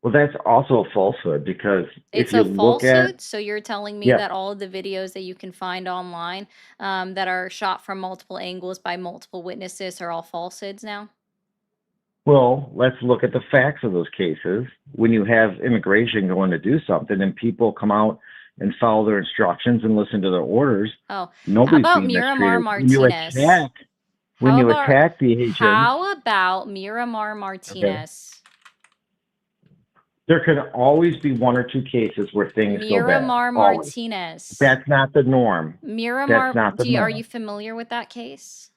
Well, that's also a falsehood because It's if you a look falsehood. at So you're telling me Yeah. that all of the videos that you can find online, that are shot from multiple angles by multiple witnesses are all falsehoods now? Well, let's look at the facts of those cases. When you have immigration going to do something and people come out and follow their instructions and listen to their orders, Oh, nobody's about being Miramar mistreated. Martinez? When How you about- attack the agent, How about Miramar Martinez? there can always be one or two cases where things go bad. Miramar Always. Martinez. That's not the norm. Miramar. not the Are norm. you familiar with that case?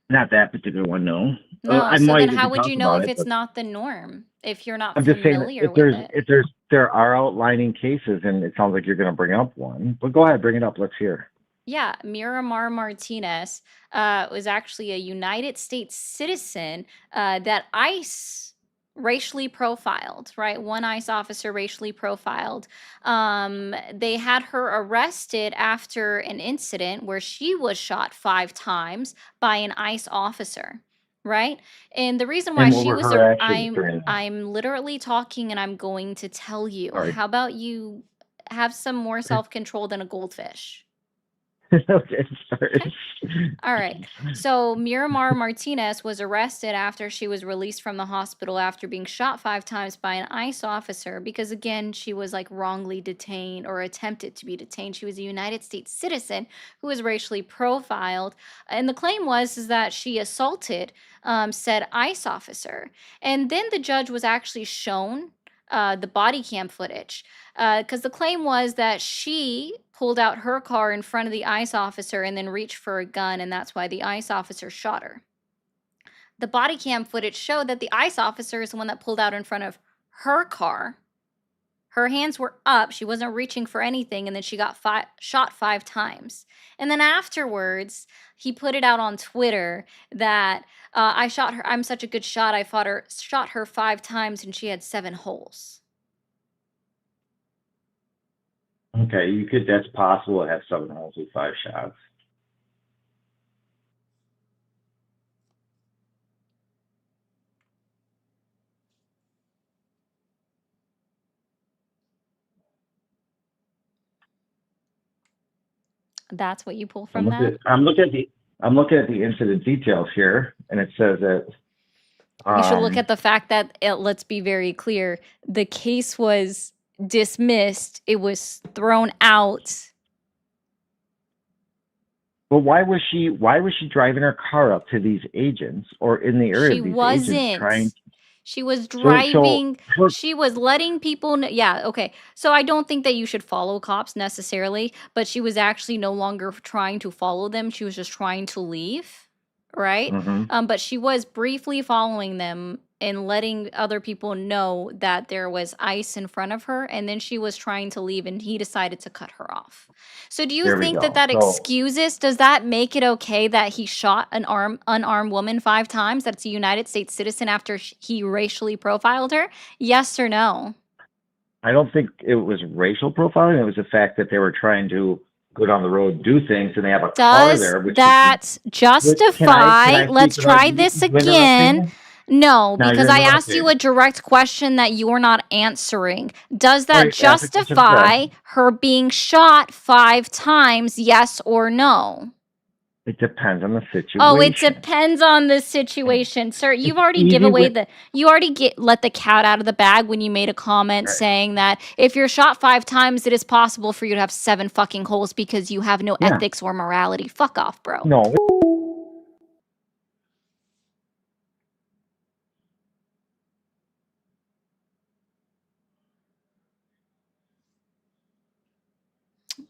Not that particular one, no. No. I So might then, if how we would talk you know about if it, it's but not the norm? If you're not I'm just saying familiar that with it? there are outlining cases, and it sounds like you're going to bring up one. But go ahead, bring it up. Let's hear. Yeah, Miramar Martinez was actually a United States citizen that ICE racially profiled, right? One ICE officer racially profiled. They had her arrested after an incident where she was shot 5 times by an ICE officer, right? And the reason why And what she were was her actions during that? I'm literally talking and I'm going to tell you. Sorry. How about you have some more self-control than a goldfish? Okay, sorry. All right. So Miramar Martinez was arrested after she was released from the hospital after being shot 5 times by an ICE officer because, again, she was like wrongly detained or attempted to be detained. She was a United States citizen who was racially profiled. And the claim is that she assaulted said ICE officer. And then the judge was actually shown the body cam footage, because the claim was that she pulled out her car in front of the ICE officer and then reached for a gun, and that's why the ICE officer shot her. The body cam footage showed that the ICE officer is the one that pulled out in front of her car. Her hands were up. She wasn't reaching for anything. And then she got shot 5 times. And then afterwards, he put it out on Twitter that I shot her. I'm such a good shot. I shot her 5 times and she had 7 holes. Okay, that's possible to have 7 holes with 5 shots. That's what you pull from that? I'm looking at the incident details here, and it says that You should look at the fact that, let's be very clear, the case was dismissed. It was thrown out. Well, why was she driving her car up to these agents or in the area She of these wasn't. agents trying? She was driving. her- She was letting people know. Yeah, okay. So I don't think that you should follow cops necessarily, but she was actually no longer trying to follow them. She was just trying to leave, right? Mhm. But she was briefly following them and letting other people know that there was ICE in front of her, and then she was trying to leave, and he decided to cut her off. So do you There we think go. that So- excuses, does that make it okay that he shot an unarmed woman 5 times that's a United States citizen after he racially profiled her? Yes or no? I don't think it was racial profiling. It was the fact that they were trying to go down the road, do things, and they have a car Does there. that justify, let's try this again. No, Now because you're I asked you a interrupting. direct question that you're not answering. Does that Right, ask the question justify again. her being shot 5 times, yes or no? It depends on the situation. Oh, it depends on the situation. Sir, you've already easy give away with- let the cat out of the bag when you made a comment Right. saying that if you're shot 5 times, it is possible for you to have 7 fucking holes because you have no Yeah. ethics or morality. Fuck off, bro. No.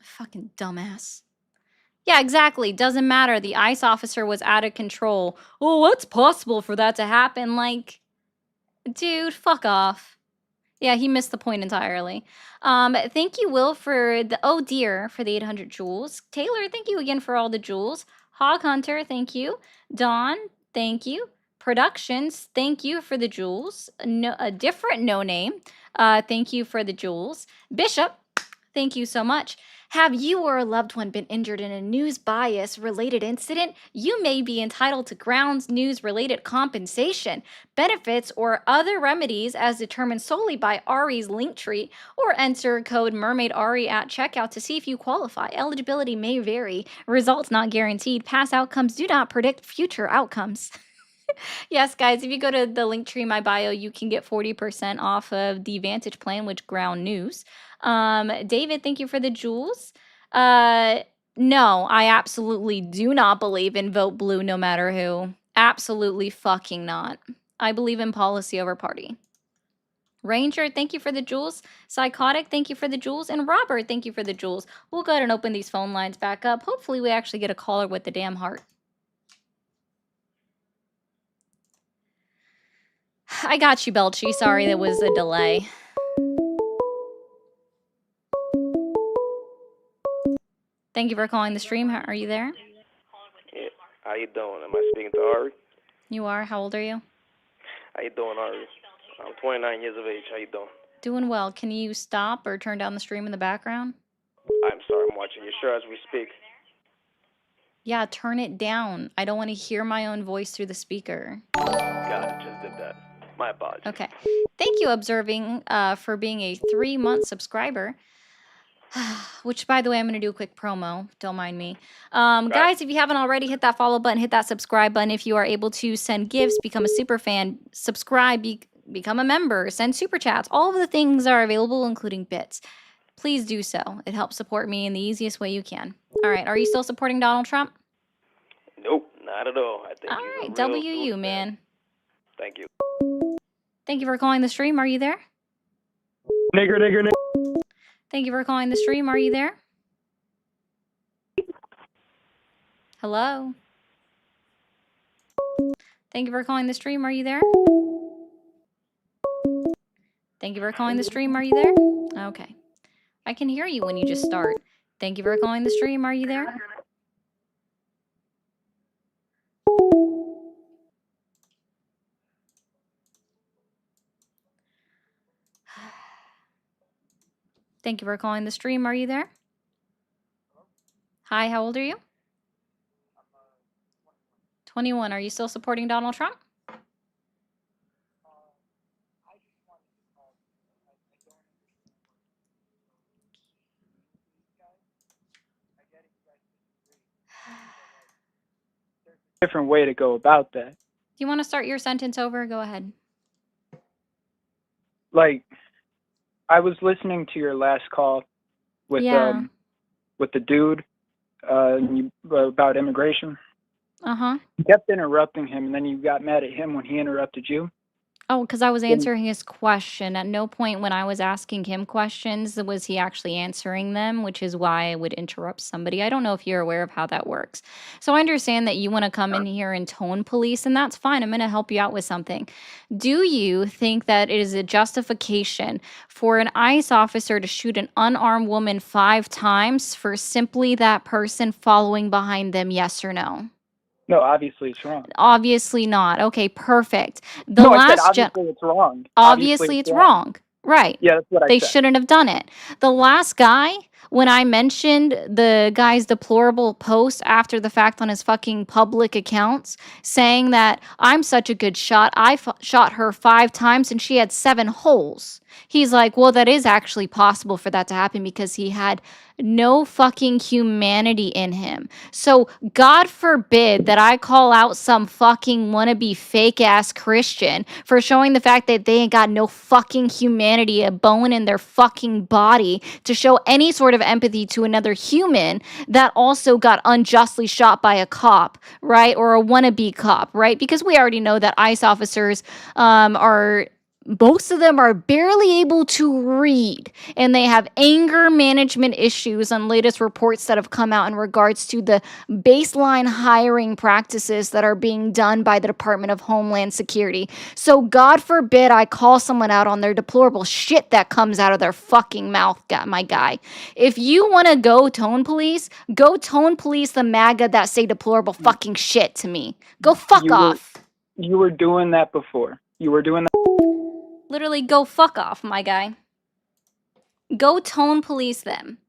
Fucking dumbass. Yeah, exactly. Doesn't matter. The ICE officer was out of control. Oh, what's possible for that to happen? Like, dude, fuck off. Yeah, he missed the point entirely. Thank you, Will, for the oh dear for the 800 jewels. Taylor, thank you again for all the jewels. Hog Hunter, thank you. Dawn, thank you. Productions, thank you for the jewels. No, a different no name. Thank you for the jewels. Bishop, thank you so much. Have you or a loved one been injured in a news bias related incident? You may be entitled to grounds news related compensation, benefits, or other remedies as determined solely by Ari's Linktree, or enter code MERMAIDARI at checkout to see if you qualify. Eligibility may vary. Results not guaranteed. Past outcomes do not predict future outcomes. Yes, guys, if you go to the link tree in my bio, you can get 40% off of the Vantage plan, which ground news. David, thank you for the jewels. No, I absolutely do not believe in vote blue no matter who. Absolutely fucking not. I believe in policy over party. Ranger, thank you for the jewels. Psychotic, thank you for the jewels. And Robert, thank you for the jewels. We'll go ahead and open these phone lines back up. Hopefully we actually get a caller with the damn heart. I got you, Belchy. Sorry, there was a delay. Thank you for calling the stream. How are you there? Yeah. How you doing? Am I speaking to Ari? You are. How old are you? How you doing, Ari? I'm 29 years of age. How you doing? Doing well. Can you stop or turn down the stream in the background? I'm sorry, I'm watching your show as we speak. Yeah, turn it down. I don't want to hear my own voice through the speaker. Got it. Just did that. My apologies. Okay. Thank you, Observing, for being a 3-month subscriber. Which, by the way, I'm going to do a quick promo. Don't mind me. Guys, if you haven't already, hit that follow button, hit that subscribe button. If you are able to send gifts, become a super fan, subscribe, become a member, send super chats. All of the things are available, including bits. Please do so. It helps support me in the easiest way you can. All right. Are you still supporting Donald Trump? Nope, not at all. I think All he's a right. real WU, douchebag. man. Thank you. Thank you for calling the stream. Are you there? Nigger, nigger, nigger. Thank you for calling the stream. Are you there? Hello? Thank you for calling the stream. Are you there? Thank you for calling the stream. Are you there? Okay. I can hear you when you just start. Thank you for calling the stream. Are you there? Thank you for calling the stream. Are you there? Hi, how old are you? 21. Are you still supporting Donald Trump? Different way to go about that. Do you want to start your sentence over? Go ahead. Like, I was listening to your last call with the dude about immigration. Uh-huh. You kept interrupting him, and then you got mad at him when he interrupted you. Oh, because I was answering his question. At no point when I was asking him questions was he actually answering them, which is why I would interrupt somebody. I don't know if you're aware of how that works. So I understand that you want to come in here and tone police, and that's fine. I'm going to help you out with something. Do you think that it is a justification for an ICE officer to shoot an unarmed woman 5 times for simply that person following behind them, yes or no? No, obviously it's wrong. Obviously not. Okay, perfect. I said obviously it's wrong. Obviously it's wrong. Right. Yeah, that's what I They said. shouldn't have done it. The last guy, when I mentioned the guy's deplorable post after the fact on his fucking public accounts, saying that I'm such a good shot, I shot her 5 times and she had 7 holes. He's like, well, that is actually possible for that to happen because he had no fucking humanity in him. So God forbid that I call out some fucking wannabe fake ass Christian for showing the fact that they ain't got no fucking humanity, a bone in their fucking body to show any sort of empathy to another human that also got unjustly shot by a cop, right? Or a wannabe cop, right? Because we already know that ICE officers most of them are barely able to read, and they have anger management issues on latest reports that have come out in regards to the baseline hiring practices that are being done by the Department of Homeland Security. So God forbid I call someone out on their deplorable shit that comes out of their fucking mouth, my guy. If you want to go tone police the MAGA that say deplorable fucking shit to me. Go fuck off. You were doing that before. You were doing that. Literally, go fuck off, my guy. Go tone police them.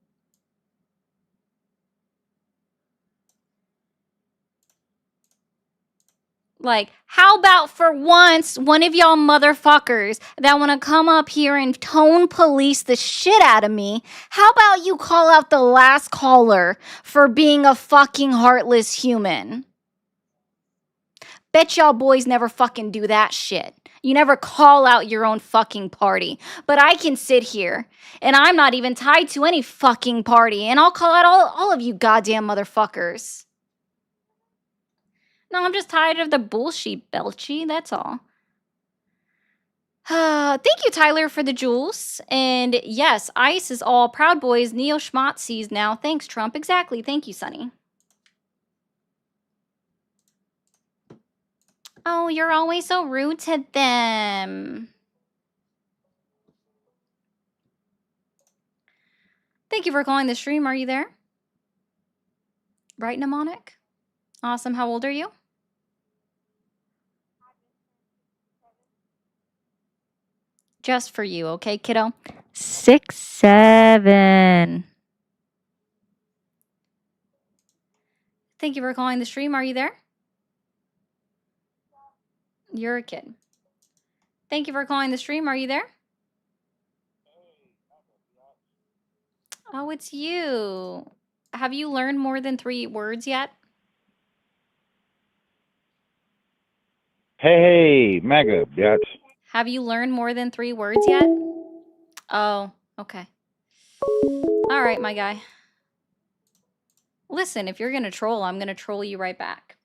Like, how about for once, one of y'all motherfuckers that want to come up here and tone police the shit out of me, how about you call out the last caller for being a fucking heartless human? Bet y'all boys never fucking do that shit. You never call out your own fucking party. But I can sit here, and I'm not even tied to any fucking party, and I'll call out all of you goddamn motherfuckers. No, I'm just tired of the bullshit, Belchy, that's all. Thank you, Tyler, for the jewels. And yes, ICE is all Proud Boys, neo-schmatzis now. Thanks, Trump. Exactly. Thank you, Sonny. Oh, you're always so rude to them. Thank you for calling the stream. Are you there? Right, Mnemonic? Awesome. How old are you? Just for you, okay, kiddo? 6, 7. Thank you for calling the stream. Are you there? You're a kid. Thank you for calling the stream. Are you there? Oh, it's you. Have you learned more than 3 words yet? Hey, MAGA, bitch. Have you learned more than 3 words yet? Oh, okay. All right, my guy. Listen, if you're going to troll, I'm going to troll you right back.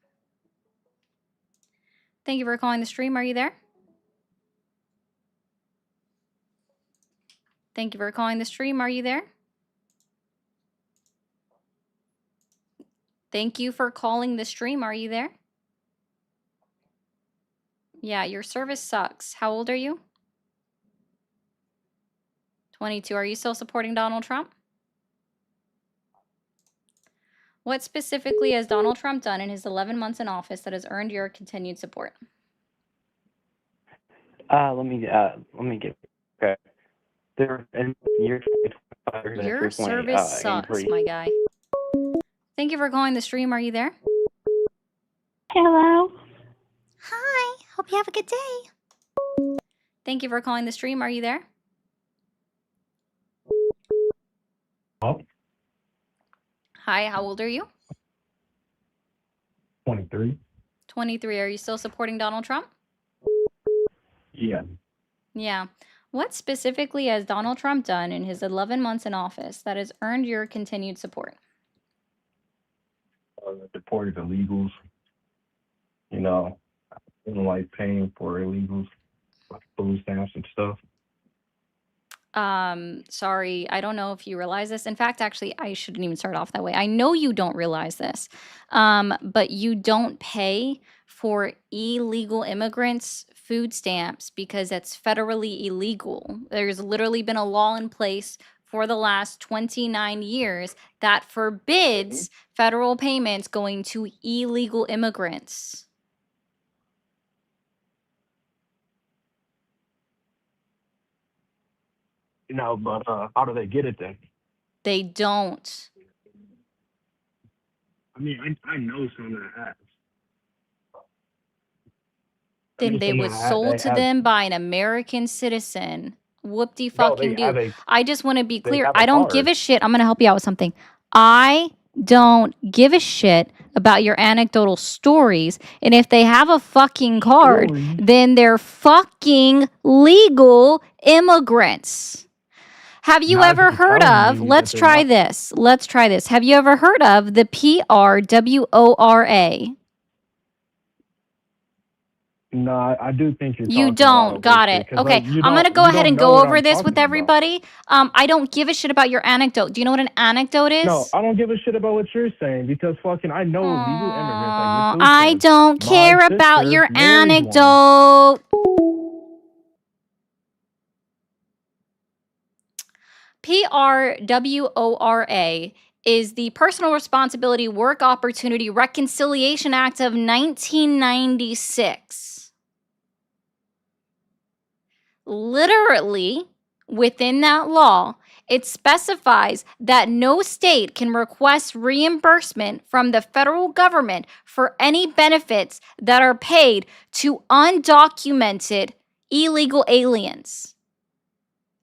Thank you for calling the stream. Are you there? Thank you for calling the stream. Are you there? Thank you for calling the stream. Are you there? Yeah, your service sucks. How old are you? 22. Are you still supporting Donald Trump? What specifically has Donald Trump done in his 11 months in office that has earned your continued support? Let me get. Okay. There in year 2025, there's been a Your 3 point service sucks, increase. my guy. Thank you for calling the stream. Are you there? Hello. Hi. Hope you have a good day. Thank you for calling the stream. Are you there? Oh, Hi. How old are you? 23. 23. Are you still supporting Donald Trump? Yeah. Yeah. What specifically has Donald Trump done in his 11 months in office that has earned your continued support? Deported illegals. You know, I don't like paying for illegals, like food stamps and stuff. Sorry, I don't know if you realize this. In fact, actually, I shouldn't even start off that way. I know you don't realize this, but you don't pay for illegal immigrants food stamps because that's federally illegal. There's literally been a law in place for the last 29 years that forbids federal payments going to illegal immigrants. You know, but how do they get it then? They don't. I mean, I know some that have. Then they was sold to them by an American citizen. Whoop-de fucking do. I just want to be clear. I don't give a shit. I'm going to help you out with something. I don't give a shit about your anecdotal stories. And if they have a fucking card, then they're fucking legal immigrants. Have you ever heard of, let's try this. Let's try this. Have you ever heard of the PRWORA? No, I do think you're You talking about don't. Got it. bullshit, 'cause, Okay. like, you I'm going to don't- go you ahead don't and know go what over I'm this with talking about. everybody. I don't give a shit about your anecdote. Do you know what an anecdote is? No, I don't give a shit about what you're saying because fucking I know legal immigrants like your food I stamps. don't My care about sister your married one. anecdote. PRWORA is the Personal Responsibility Work Opportunity Reconciliation Act of 1996. Literally, within that law, it specifies that no state can request reimbursement from the federal government for any benefits that are paid to undocumented illegal aliens.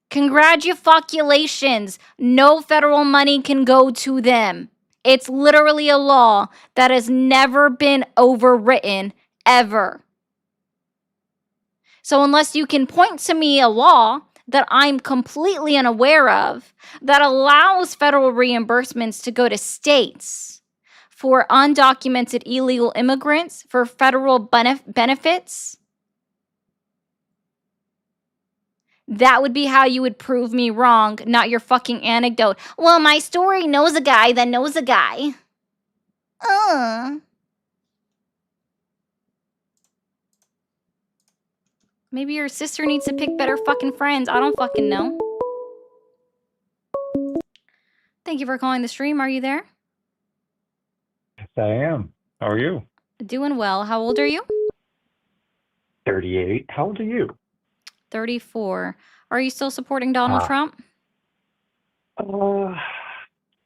Congratulations, no federal money can go to them. It's literally a law that has never been overwritten, ever. So unless you can point to me a law that I'm completely unaware of that allows federal reimbursements to go to states for undocumented illegal immigrants for federal benefits, that would be how you would prove me wrong, not your fucking anecdote. Well, my story knows a guy that knows a guy. Maybe your sister needs to pick better fucking friends. I don't fucking know. Thank you for calling the stream. Are you there? Yes, I am. How are you? Doing well. How old are you? 38. How old are you? 34. Are you still supporting Donald Trump?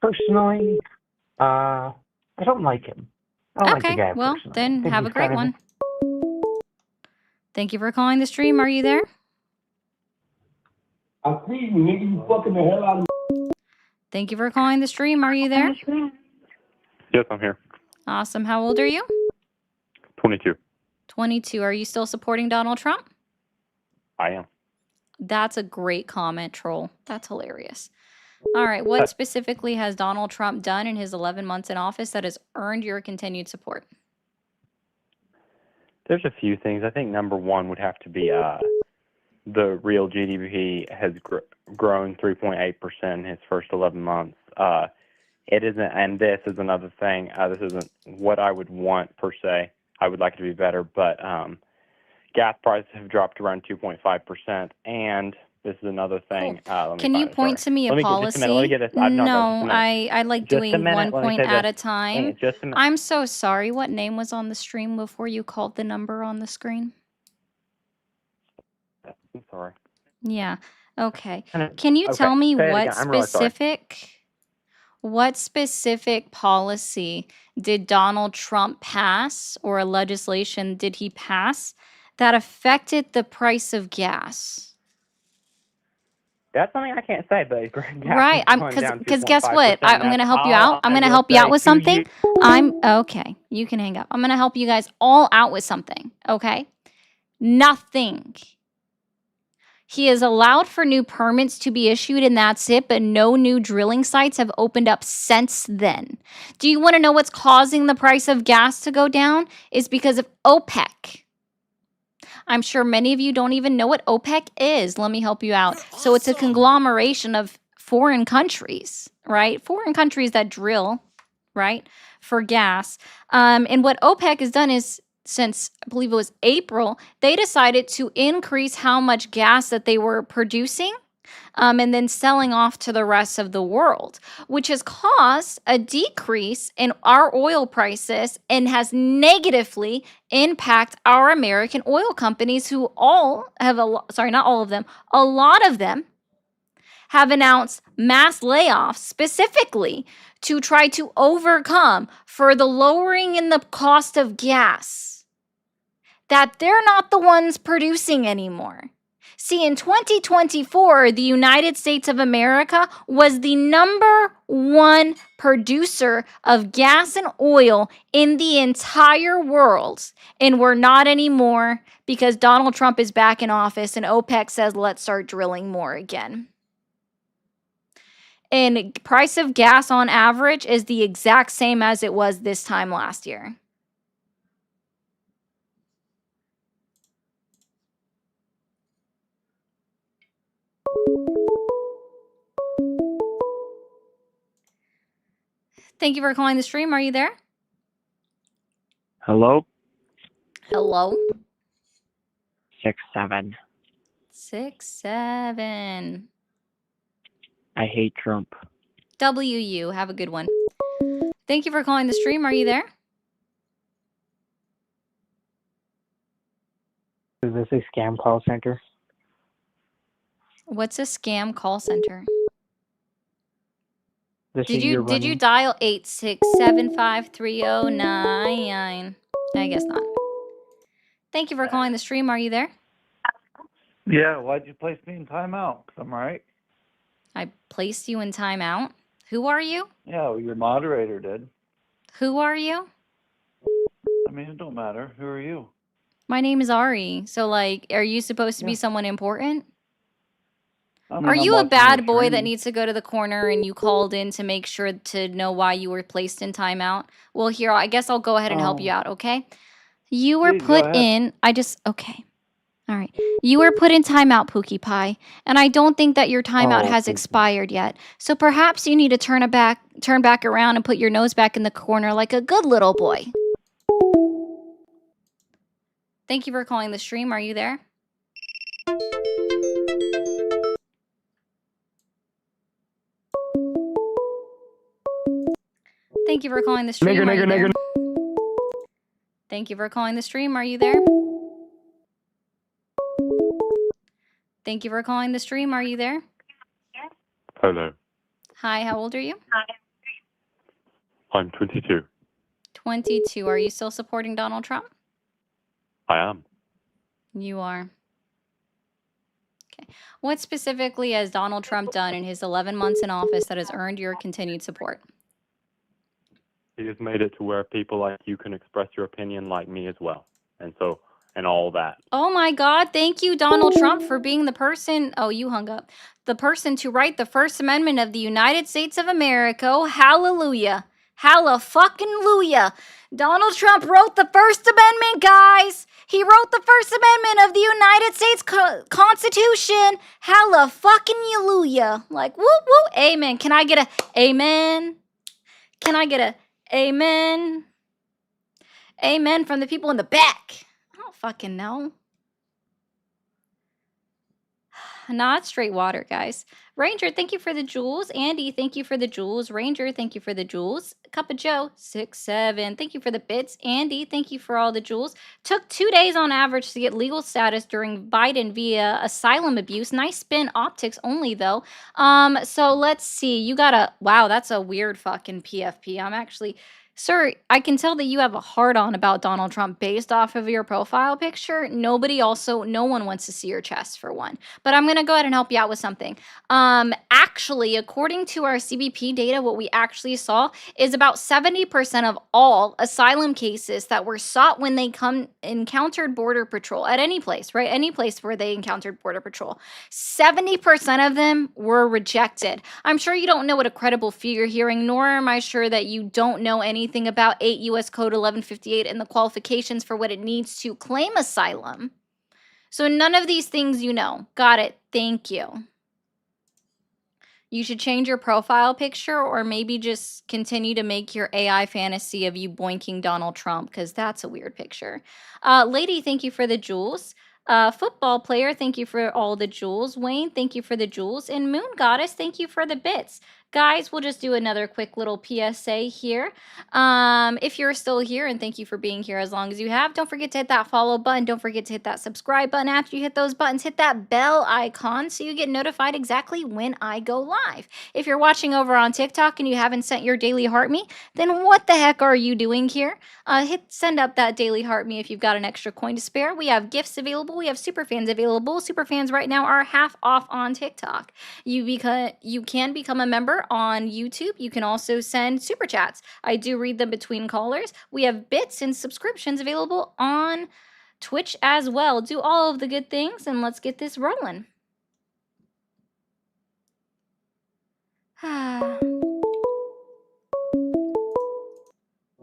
Personally, I don't like him. I don't like the guy well, personally. I then think have a he's great kind of one. Thank you for calling the stream. Are you there? I see you, nigga. You fucking the hell out of me. Thank you for calling the stream. Are you there? Yes, I'm here. Awesome. How old are you? 22. 22. Are you still supporting Donald Trump? I am. That's a great comment, troll. That's hilarious. All right. What specifically has Donald Trump done in his 11 months in office that has earned your continued support? There's a few things. I think number one would have to be the real GDP has grown 3.8% in his first 11 months. It isn't, and this is another thing. This isn't what I would want per se. I would like it to be better, but gas prices have dropped around 2.5%, and this is another thing. Can you point to me a policy? Just a minute. Let me get this. No, I like doing one point at a time. Hey, just a minute. I'm so sorry. What name was on the stream before you called the number on the screen? I'm sorry. Yeah. Okay. Can you tell me what specific policy did Donald Trump pass, or a legislation did he pass that affected the price of gas? That's something I can't say, but Right. Because guess what? I'm going to help you out. I'm going to help you out with something. Okay. You can hang up. I'm going to help you guys all out with something. Okay. Nothing. He has allowed for new permits to be issued, and that's it, but no new drilling sites have opened up since then. Do you want to know what's causing the price of gas to go down? It's because of OPEC. I'm sure many of you don't even know what OPEC is. Let me help you out. So it's a conglomeration of foreign countries, right? Foreign countries that drill, right, for gas. And what OPEC has done is, since I believe it was April, they decided to increase how much gas that they were producing and then selling off to the rest of the world, which has caused a decrease in our oil prices and has negatively impacted our American oil companies, who all have, not all of them, a lot of them have announced mass layoffs specifically to try to overcome for the lowering in the cost of gas, that they're not the ones producing anymore. See, in 2024, the United States of America was the #1 producer of gas and oil in the entire world. And we're not anymore because Donald Trump is back in office and OPEC says, let's start drilling more again. And price of gas on average is the exact same as it was this time last year. Thank you for calling the stream. Are you there? Hello? Hello? 6-7. 6-7. I hate Trump. WU. Have a good one. Thank you for calling the stream. Are you there? Is this a scam call center? What's a scam call center? The Did shit you're you running? dial 8675309? I guess not. Thank you for calling the stream. Are you there? Yeah, why'd you place me in timeout? 'Cause I'm right. I placed you in timeout. Who are you? Yeah, well, your moderator did. Who are you? I mean, it don't matter. Who are you? My name is Ari. So, like, are you supposed to be someone important? I mean, Are I'm you a watching bad your boy that stream. needs to go to the corner and you called in to make sure to know why you were placed in timeout? Well, here, I guess I'll go ahead and help you out, okay? You were Please, go put ahead. in, okay. All right. You were put in timeout, Pookie Pie, and I don't think that your timeout has expired yet. So perhaps you need to turn back around and put your nose back in the corner like a good little boy. Thank you for calling the stream. Are you there? Thank you for calling the stream. Are you there? Thank you for calling the stream. Are you there? Thank you for calling the stream. Are you there? Hello, Hi, how old are you? I'm 22. 22. Are you still supporting Donald Trump? I am. You are. Okay. What specifically has Donald Trump done in his 11 months in office that has earned your continued support? He has made it to where people like you can express your opinion like me as well. And all that. Oh my God. Thank you, Donald Trump, for being the person. Oh, you hung up. The person to write the First Amendment of the United States of America. Oh, hallelujah. Hallelujah. Donald Trump wrote the First Amendment, guys. He wrote the First Amendment of the United States Constitution. Hallelujah. Like, woo, woo, amen. Can I get a amen? Can I get a amen? Amen from the people in the back. I don't fucking know. Not straight water, guys. Ranger, thank you for the jewels. Andy, thank you for the jewels. Ranger, thank you for the jewels. Cup of Joe, 6-7. Thank you for the bits. Andy, thank you for all the jewels. Took 2 days on average to get legal status during Biden via asylum abuse. Nice spin optics only, though. So let's see. You got a... Wow, that's a weird fucking PFP. I'm actually... Sir, I can tell that you have a hard-on about Donald Trump based off of your profile picture. No one wants to see your chest, for one. But I'm going to go ahead and help you out with something. Actually, according to our CBP data, what we actually saw is about 70% of all asylum cases that were sought when they encountered Border Patrol at any place, right? Any place where they encountered Border Patrol. 70% of them were rejected. I'm sure you don't know what a credible figure hearing, nor am I sure that you don't know anything about 8 U.S. Code 1158 and the qualifications for what it needs to claim asylum. So none of these things you know. Got it. Thank you. You should change your profile picture or maybe just continue to make your AI fantasy of you boinking Donald Trump because that's a weird picture. Lady, thank you for the jewels. Football player, thank you for all the jewels. Wayne, thank you for the jewels. And Moon Goddess, thank you for the bits. Guys, we'll just do another quick little PSA here. If you're still here, and thank you for being here as long as you have, don't forget to hit that follow button. Don't forget to hit that subscribe button. After you hit those buttons, hit that bell icon so you get notified exactly when I go live. If you're watching over on TikTok and you haven't sent your daily heart me, then what the heck are you doing here? Send up that daily heart me if you've got an extra coin to spare. We have gifts available. We have super fans available. Super fans right now are half off on TikTok. You can become a member on YouTube. You can also send super chats. I do read them between callers. We have bits and subscriptions available on Twitch as well. Do all of the good things and let's get this rolling. Thank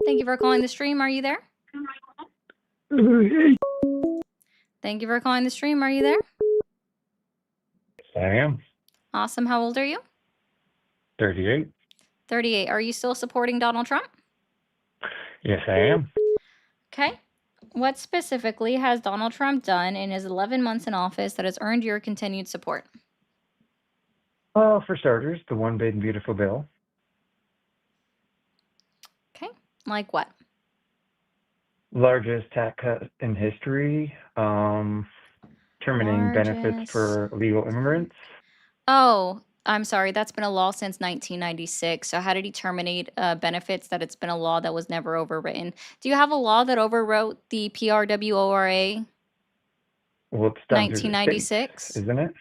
you for calling the stream. Are you there? Thank you for calling the stream. Are you there? I am. Awesome. How old are you? 38. 38. Are you still supporting Donald Trump? Yes, I am. Okay. What specifically has Donald Trump done in his 11 months in office that has earned your continued support? For starters, the One Big and Beautiful Bill. Okay. Like what? Largest tax cut in history. Terminating benefits for illegal immigrants. Oh, I'm sorry. That's been a law since 1996. So how did he terminate benefits that it's been a law that was never overwritten? Do you have a law that overwrote the PRWORA? Well, it's done through the 1996? states, isn't it?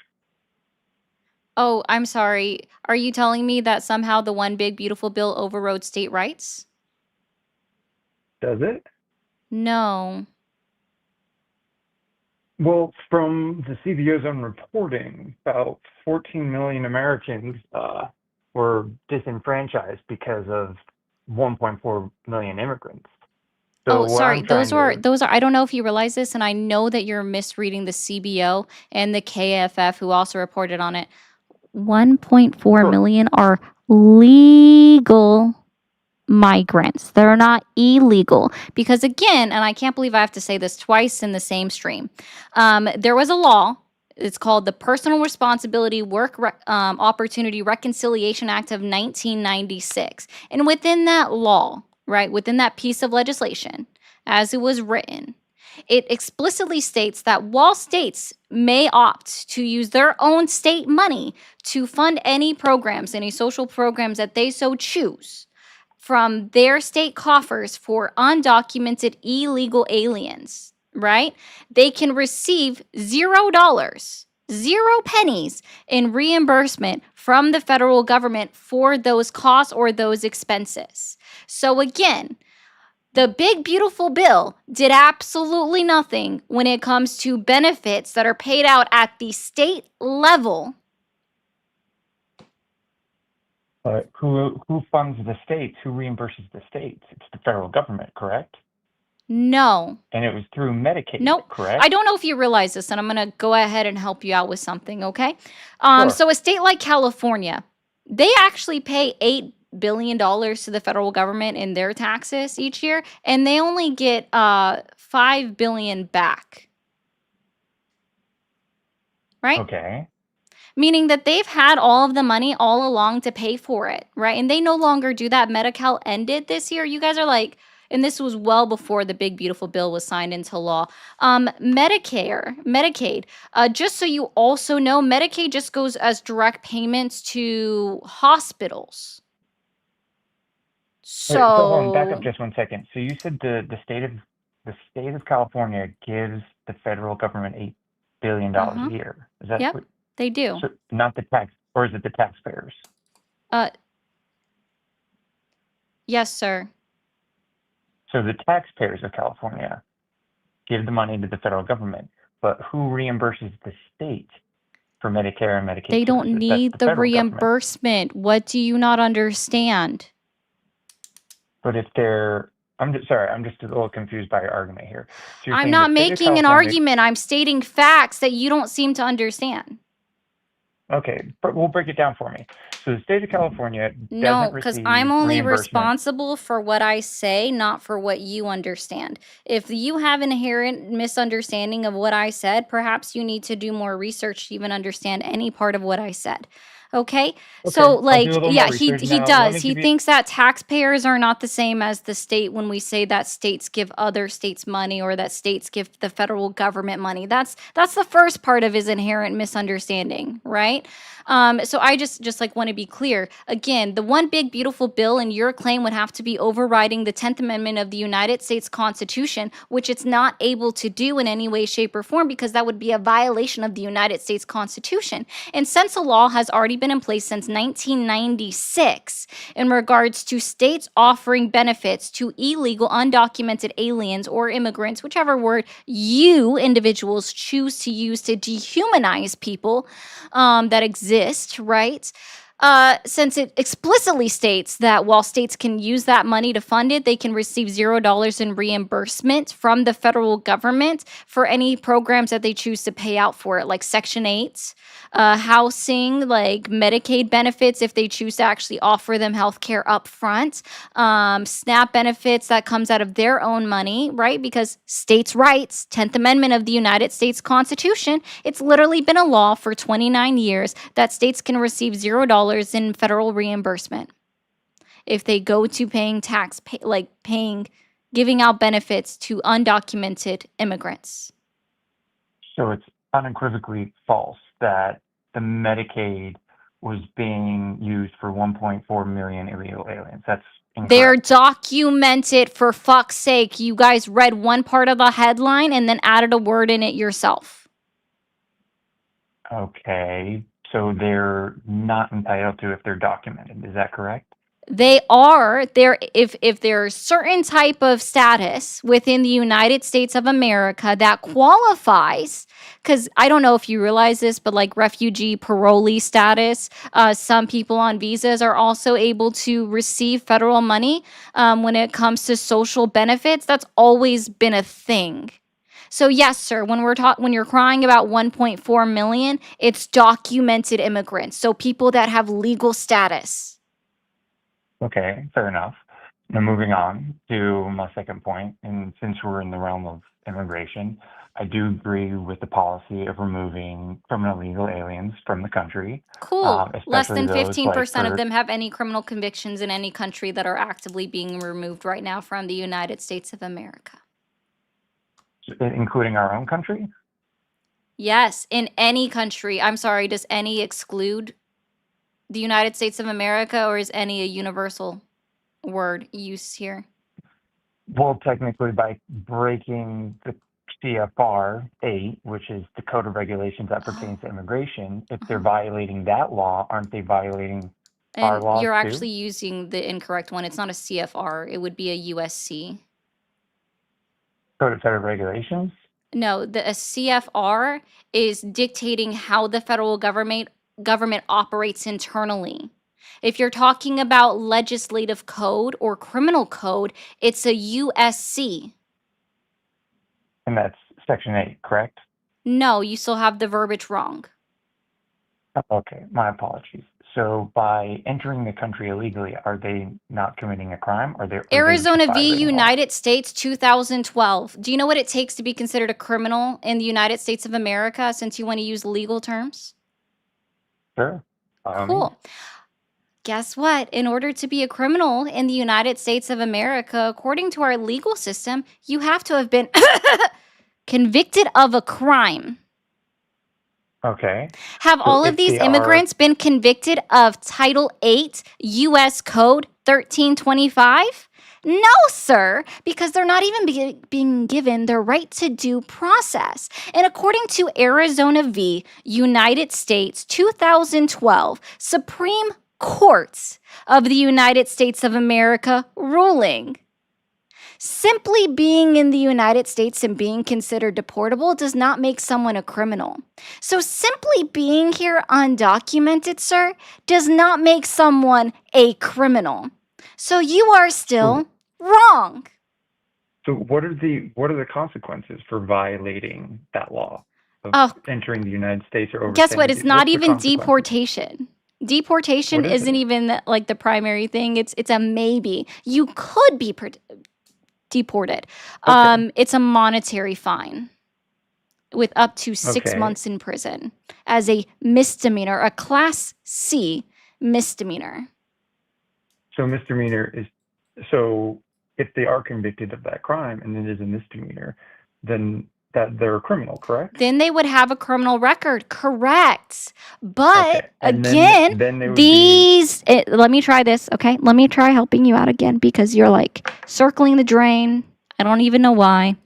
Oh, I'm sorry. Are you telling me that somehow the One Big Beautiful Bill overrode state rights? Does it? No. Well, from the CBO's own reporting, about 14 million Americans were disenfranchised because of 1.4 million immigrants. So Oh, sorry. Those are I don't know if you realize this, and I know that you're misreading the CBO and the KFF who also reported on it. 1.4 million are legal migrants. They're not illegal. Because again, and I can't believe I have to say this twice in the same stream, there was a law. It's called the Personal Responsibility Work Opportunity Reconciliation Act of 1996. And within that law, right, within that piece of legislation, as it was written, it explicitly states that while states may opt to use their own state money to fund any programs, any social programs that they so choose from their state coffers for undocumented illegal aliens, right? They can receive $0, 0 pennies in reimbursement from the federal government for those costs or those expenses. So again, the Big Beautiful Bill did absolutely nothing when it comes to benefits that are paid out at the state level. But who funds the states? Who reimburses the states? It's the federal government, correct? No. And it was through Medicaid, Nope. correct? I don't know if you realize this, and I'm going to go ahead and help you out with something, okay? Sure. So a state like California, they actually pay $8 billion to the federal government in their taxes each year, and they only get $5 billion back. Right? Okay. Meaning that they've had all of the money all along to pay for it, right? And they no longer do that. Medi-Cal ended this year. You guys are like, and this was well before the big beautiful bill was signed into law. Medicaid, just so you also know, Medicaid just goes as direct payments to hospitals. Wait, so hold on, back up So just 1 second. So you said the state of California gives the federal government $8 billion a year. Is that yep, what, they do. so not the tax, or is it the taxpayers? Yes, sir. So the taxpayers of California give the money to the federal government, but who reimburses the state for Medicare and Medicaid They don't services? That's need the the federal government. reimbursement. What do you not understand? But if they're, I'm just sorry, I'm just a little confused by your argument here. So you're I'm saying not the state of making an California, argument. I'm stating facts that you don't seem to understand. okay, but we'll break it down for me. So the state of California No, doesn't because receive I'm only reimbursement. responsible for what I say, not for what you understand. If you have an inherent misunderstanding of what I said, perhaps you need to do more research to even understand any part of what I said. Okay? So, Okay, I'll do a like, little yeah, more research. he Now, let does. me He give you, thinks that taxpayers are not the same as the state when we say that states give other states money or that states give the federal government money. That's the first part of his inherent misunderstanding, right? So I just like want to be clear. Again, the one big beautiful bill in your claim would have to be overriding the 10th Amendment of the United States Constitution, which it's not able to do in any way, shape, or form because that would be a violation of the United States Constitution. And since a law has already been in place since 1996 in regards to states offering benefits to illegal, undocumented aliens or immigrants, whichever word you individuals choose to use to dehumanize people that exist, right? Since it explicitly states that while states can use that money to fund it, they can receive $0 in reimbursement from the federal government for any programs that they choose to pay out for it, like Section 8, housing, like Medicaid benefits if they choose to actually offer them health care up front, SNAP benefits that comes out of their own money, right? Because states' rights, 10th Amendment of the United States Constitution, it's literally been a law for 29 years that states can receive $0 in federal reimbursement if they go to giving out benefits to undocumented immigrants. so it's unequivocally false that the Medicaid was being used for 1.4 million illegal aliens. That's They're incorrect. documented, for fuck's sake. You guys read one part of the headline and then added a word in it yourself. Okay, so they're not entitled to if they're documented. Is that correct? They are there if there's certain type of status within the United States of America that qualifies, because I don't know if you realize this, but like refugee parolee status, some people on visas are also able to receive federal money when it comes to social benefits. That's always been a thing. So yes, sir, when you're crying about 1.4 million, it's documented immigrants, so people that have legal status. Okay, fair enough. Now moving on to my second point, and since we're in the realm of immigration, I do agree with the policy of removing criminal illegal aliens from the country. Cool. Less Especially than those 15% of for, them have any criminal convictions in any country that are actively being removed right now from the United States of America. including our own country. Yes, in any country. I'm sorry, does any exclude the United States of America, or is any a universal word used here? Well, technically, by breaking the CFR 8, which is the Code of Regulations that pertains to immigration, if they're violating that law, aren't they violating our And laws you're too? actually using the incorrect one. It's not a CFR. It would be a USC. Code of Federal Regulations? No, a CFR is dictating how the federal government operates internally. If you're talking about legislative code or criminal code, it's a USC. And that's Section 8, correct? No, you still have the verbiage wrong. Okay, my apologies. So by entering the country illegally, are they not committing a crime? Or are they Arizona just v. violating law? United States 2012. Do you know what it takes to be considered a criminal in the United States of America, since you want to use legal terms? Sure. By all means. Cool. Guess what? In order to be a criminal in the United States of America, according to our legal system, you have to have been convicted of a crime. Okay. Have So all of if these they are, immigrants been convicted of Title 8 U.S. Code 1325? No, sir, because they're not even being given their right to due process. And according to Arizona v. United States 2012 Supreme Court of the United States of America ruling, simply being in the United States and being considered deportable does not make someone a criminal. So simply being here undocumented, sir, does not make someone a criminal. So you are still wrong. so what are the consequences for violating that law of Oh, entering the United States or guess what? overstaying? It's not What's the even consequences? deportation. Deportation What is isn't it? even like the primary thing. It's a maybe. You could be deported. Okay. It's a monetary fine with up to 6 Okay. months in prison as a misdemeanor, a Class C misdemeanor. So misdemeanor is, so if they are convicted of that crime and it is a misdemeanor, then that they're a criminal, correct? Then they would have a criminal record, correct? But Okay. And again, then they would be, let me try this, okay? Let me try helping you out again, because you're like circling the drain. I don't even know why.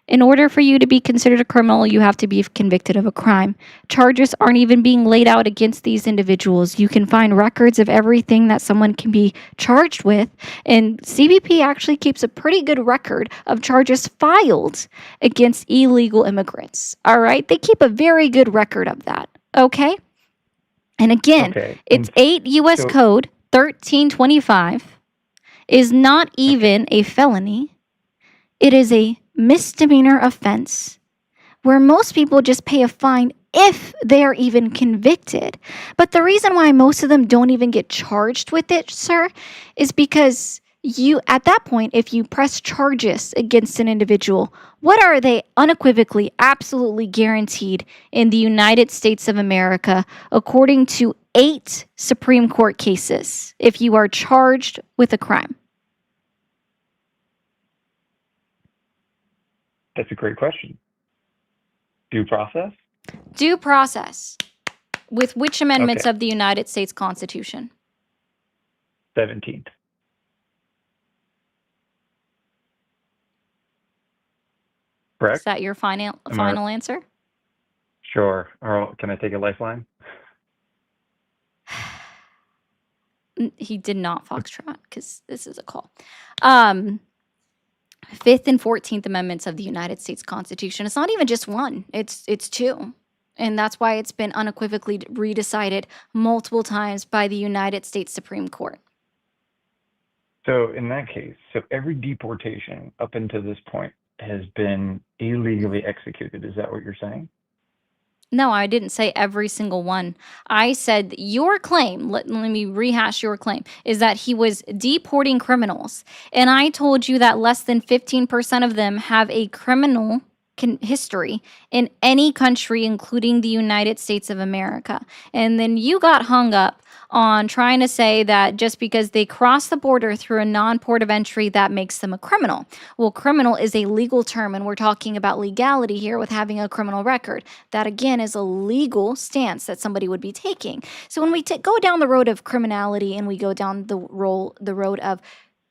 In order for you to be considered a criminal, you have to be convicted of a crime. Charges aren't even being laid out against these individuals. You can find records of everything that someone can be charged with, and CBP actually keeps a pretty good record of charges filed against illegal immigrants. All right? They keep a very good record of that, okay? And again, okay. it's And 8 U.S. so, Code 1325 is not even a felony. It is a misdemeanor offense where most people just pay a fine if they are even convicted. But the reason why most of them don't even get charged with it, sir, is because you, at that point, if you press charges against an individual, what are they unequivocally, absolutely guaranteed in the United States of America, according to 8 Supreme Court cases, if you are charged with a crime? that's a great question. Due process? Due process. With which amendments Okay. of the United States Constitution? 17th. Is Correct? that your final Am I answer? sure? Or can I take a lifeline? He did not foxtrot, because this is a call. 5th and 14th Amendments of the United States Constitution. It's not even just one, it's 2. And that's why it's been unequivocally redecided multiple times by the United States Supreme Court. So in that case, so every deportation up until this point has been illegally executed. Is that what you're saying? No, I didn't say every single one. I said your claim, let me rehash your claim, is that he was deporting criminals. And I told you that less than 15% of them have a criminal history in any country, including the United States of America. And then you got hung up on trying to say that just because they cross the border through a non-port of entry, that makes them a criminal. Well, criminal is a legal term, and we're talking about legality here with having a criminal record. That, again, is a legal stance that somebody would be taking. So when we go down the road of criminality and we go down the road of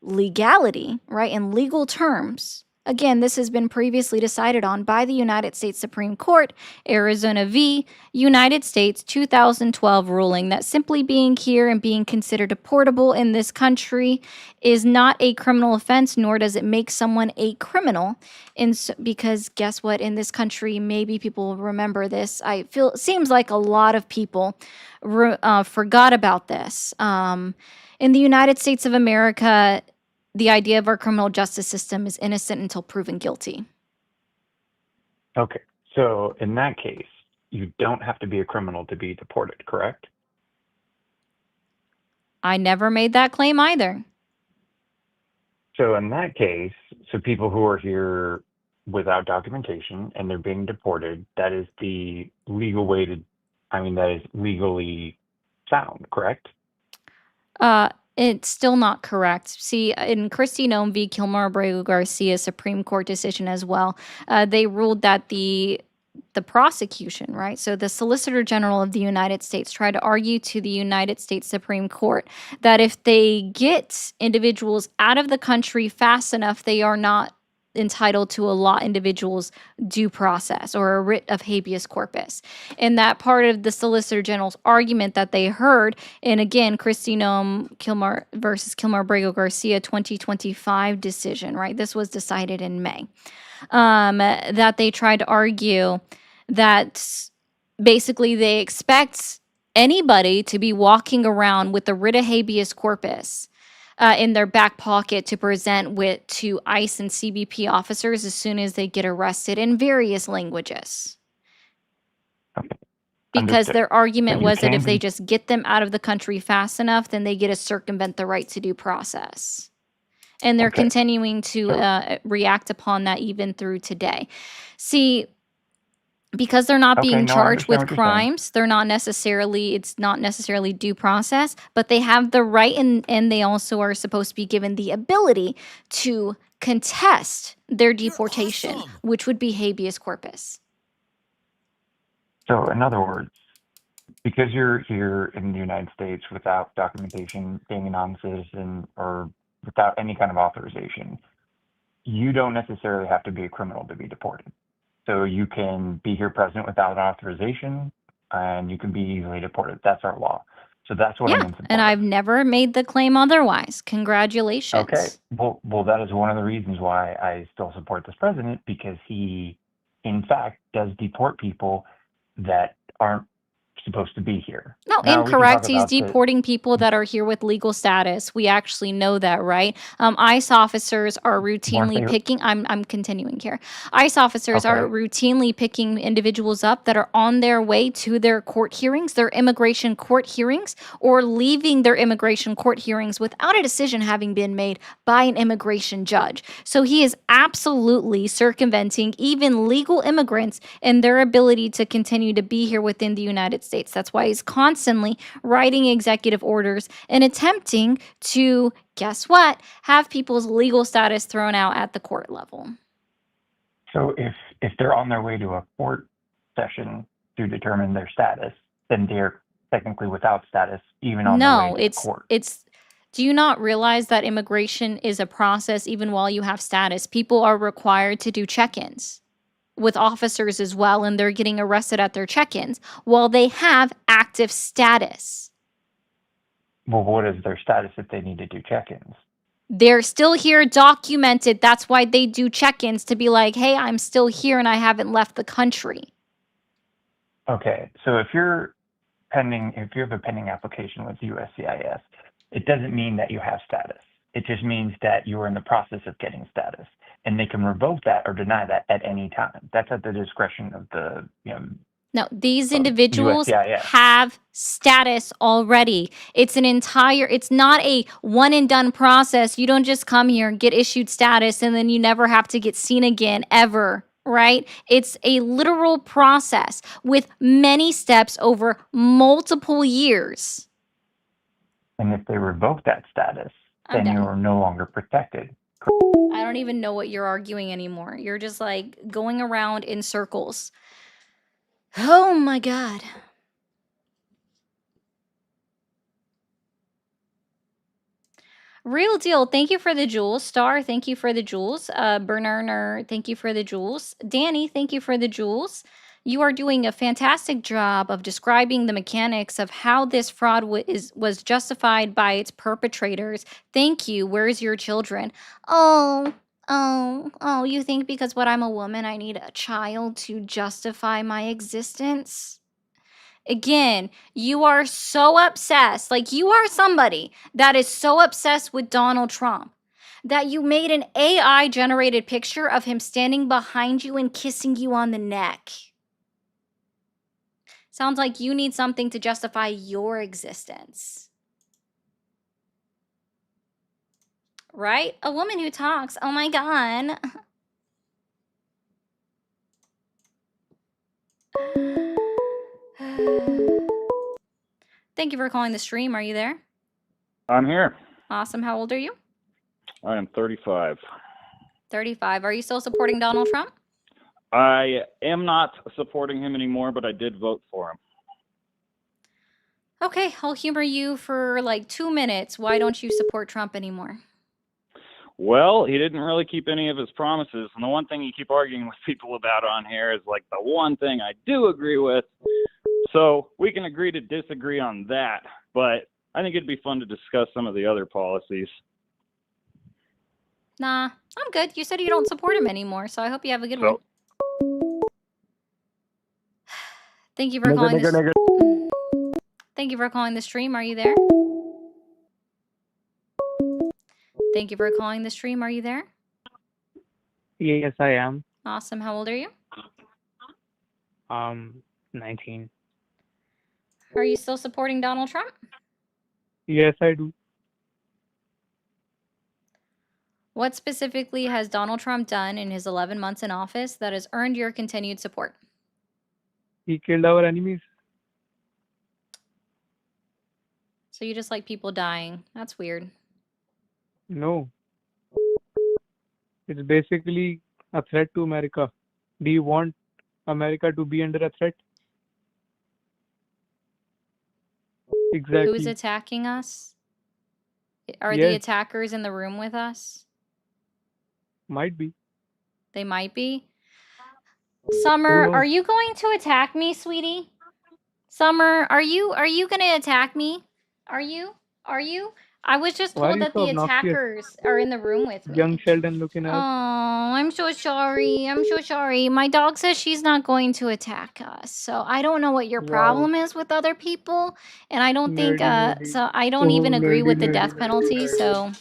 legality, right, in legal terms, Again, this has been previously decided on by the United States Supreme Court, Arizona v. United States 2012 ruling that simply being here and being considered deportable in this country is not a criminal offense, nor does it make someone a criminal. Because guess what? In this country, maybe people will remember this. I feel it seems like a lot of people forgot about this. In the United States of America, the idea of our criminal justice system is innocent until proven guilty. Okay. So in that case, you don't have to be a criminal to be deported, correct? I never made that claim either. So in that case, so people who are here without documentation and they're being deported, that is the legal way to, that is legally sound, correct? It's still not correct. See, in Christie Nome v. Kilmer Abrego Garcia Supreme Court decision as well, they ruled that the prosecution, right? So the Solicitor General of the United States tried to argue to the United States Supreme Court that if they get individuals out of the country fast enough, they are not entitled to allot individuals due process or a writ of habeas corpus. And that part of the Solicitor General's argument that they heard, and again, Christie Nome Kilmer versus Kilmer Abrego Garcia 2025 decision, right? This was decided in May. That they tried to argue that basically they expect anybody to be walking around with a writ of habeas corpus in their back pocket to present to ICE and CBP officers as soon as they get arrested in various languages. Because Understood. their argument But you was that can if they be- just get them out of the country fast enough, then they get to circumvent the right to due process. And they're Okay. continuing to react upon that even through today. See, because they're not Okay, being no, I charged with understand what you're saying. crimes, it's not necessarily due process, but they have the right and they also are supposed to be given the ability to contest their deportation, which would be habeas corpus. So in other words, because you're here in the United States without documentation, being a non-citizen, or without any kind of authorization, you don't necessarily have to be a criminal to be deported. So you can be here present without authorization, and you can be easily deported. That's our law. So that's what I Yeah, meant to and I've never made the claim otherwise. Congratulations. Okay. Well, that is one of the reasons why I still support this president, because he, in fact, does deport people that aren't supposed to be here. No, Now, we can incorrect. talk He's about the deporting people that are here with legal status. We actually know that, right? ICE officers are weren't routinely they? picking. I'm continuing here. ICE officers are Okay. routinely picking individuals up that are on their way to their court hearings, their immigration court hearings, or leaving their immigration court hearings without a decision having been made by an immigration judge. So he is absolutely circumventing even legal immigrants and their ability to continue to be here within the United States. That's why he's constantly writing executive orders and attempting to, guess what, have people's legal status thrown out at the court level. So if they're on their way to a court session to determine their status, then they're technically without status, even on their No, way to court. do you not realize that immigration is a process even while you have status? People are required to do check-ins with officers as well, and they're getting arrested at their check-ins while they have active status. Well, what is their status if they need to do check-ins? They're still here documented. That's why they do check-ins, to be like, hey, I'm still here and I haven't left the country. Okay, so if you have a pending application with USCIS, it doesn't mean that you have status. It just means that you are in the process of getting status, and they can revoke that or deny that at any time. That's at the discretion of the No, these individuals USCIS. have status already. It's not a one and done process. You don't just come here and get issued status and then you never have to get seen again ever, right? It's a literal process with many steps over multiple years. And if they revoke that status, I'm then done. you are no longer protected. I don't even know what you're arguing anymore. You're just like going around in circles. Oh my God. Real deal. Thank you for the jewels. Star, thank you for the jewels. Berner, thank you for the jewels. Danny, thank you for the jewels. You are doing a fantastic job of describing the mechanics of how this fraud was justified by its perpetrators. Thank you. Where's your children? Oh, you think because I'm a woman, I need a child to justify my existence? Again, you are so obsessed, like you are somebody that is so obsessed with Donald Trump that you made an AI generated picture of him standing behind you and kissing you on the neck. Sounds like you need something to justify your existence. Right? A woman who talks. Oh my God. Thank you for calling the stream. Are you there? I'm here. Awesome. How old are you? I am 35. 35. Are you still supporting Donald Trump? I am not supporting him anymore, but I did vote for him. Okay, I'll humor you for like 2 minutes. Why don't you support Trump anymore? Well, he didn't really keep any of his promises. And the one thing you keep arguing with people about on here is like the one thing I do agree with. So we can agree to disagree on that. But I think it'd be fun to discuss some of the other policies. Nah, I'm good. You said you don't support him anymore, so I hope you have a good one. Thank you for calling this. Thank you for calling the stream. Are you there? Thank you for calling the stream. Are you there? Yes, I am. Awesome. How old are you? 19. Are you still supporting Donald Trump? Yes, I do. What specifically has Donald Trump done in his 11 months in office that has earned your continued support? He killed our enemies. So you just like people dying. That's weird. No. It's basically a threat to America. Do you want America to be under a threat? Exactly. Who's attacking us? Are the Yes. attackers in the room with us? Might be. They might be. Summer, knows? are you going to attack me, sweetie? Summer, are you going to attack me? Are you? I was just Why are told you that so the obnoxious? attackers are in the room with me. Young Sheldon looking Oh, at. I'm so sorry. I'm so sorry. My dog says she's not going to attack us. So I don't know what your Wow. problem is with other people. And I don't think, Nerdy, nerdy. so I don't Oh, even agree with nerdy, the nerdy, death nerdy, penalty. nerdy. So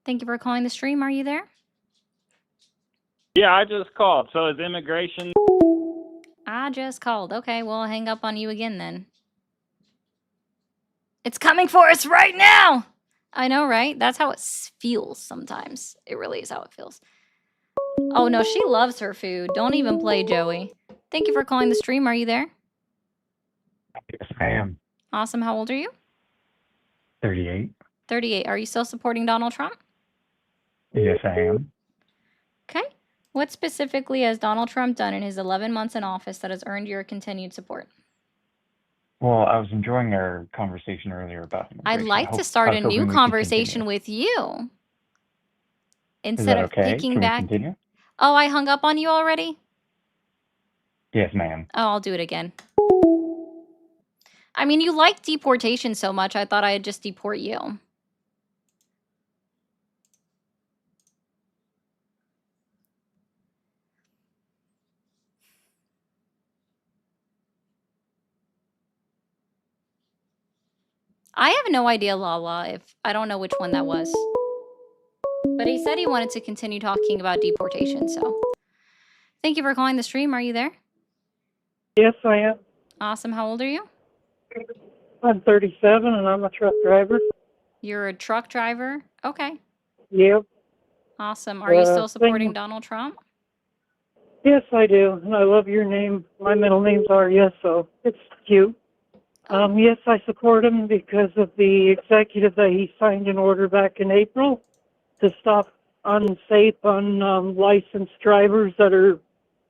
thank you for calling the stream. Are you there? Yeah, I just called. So is immigration? I just called. Okay, well, I'll hang up on you again then. It's coming for us right now. I know, right? That's how it feels sometimes. It really is how it feels. Oh, no, she loves her food. Don't even play, Joey. Thank you for calling the stream. Are you there? Yes, I am. Awesome. How old are you? 38. 38. Are you still supporting Donald Trump? Yes, I am. Okay. What specifically has Donald Trump done in his 11 months in office that has earned your continued support? Well, I was enjoying our conversation earlier about I'd immigration. like to start a new conversation with you. Is Instead that of okay? picking Can we back. continue? Oh, I hung up on you already? Yes, ma'am. Oh, I'll do it again. I mean, you like deportation so much, I thought I'd just deport you. I have no idea, Lala, if I don't know which one that was. But he said he wanted to continue talking about deportation, so. Thank you for calling the stream. Are you there? Yes, I am. Awesome. How old are you? I'm 37 and I'm a truck driver. You're a truck driver? Okay. Yep. Awesome. Are you still supporting thing- Donald Trump? Yes, I do. And I love your name. My middle name's Arya, so it's cute. Yes, I support him because of the executive that he signed an order back in April to stop unsafe, unlicensed drivers that are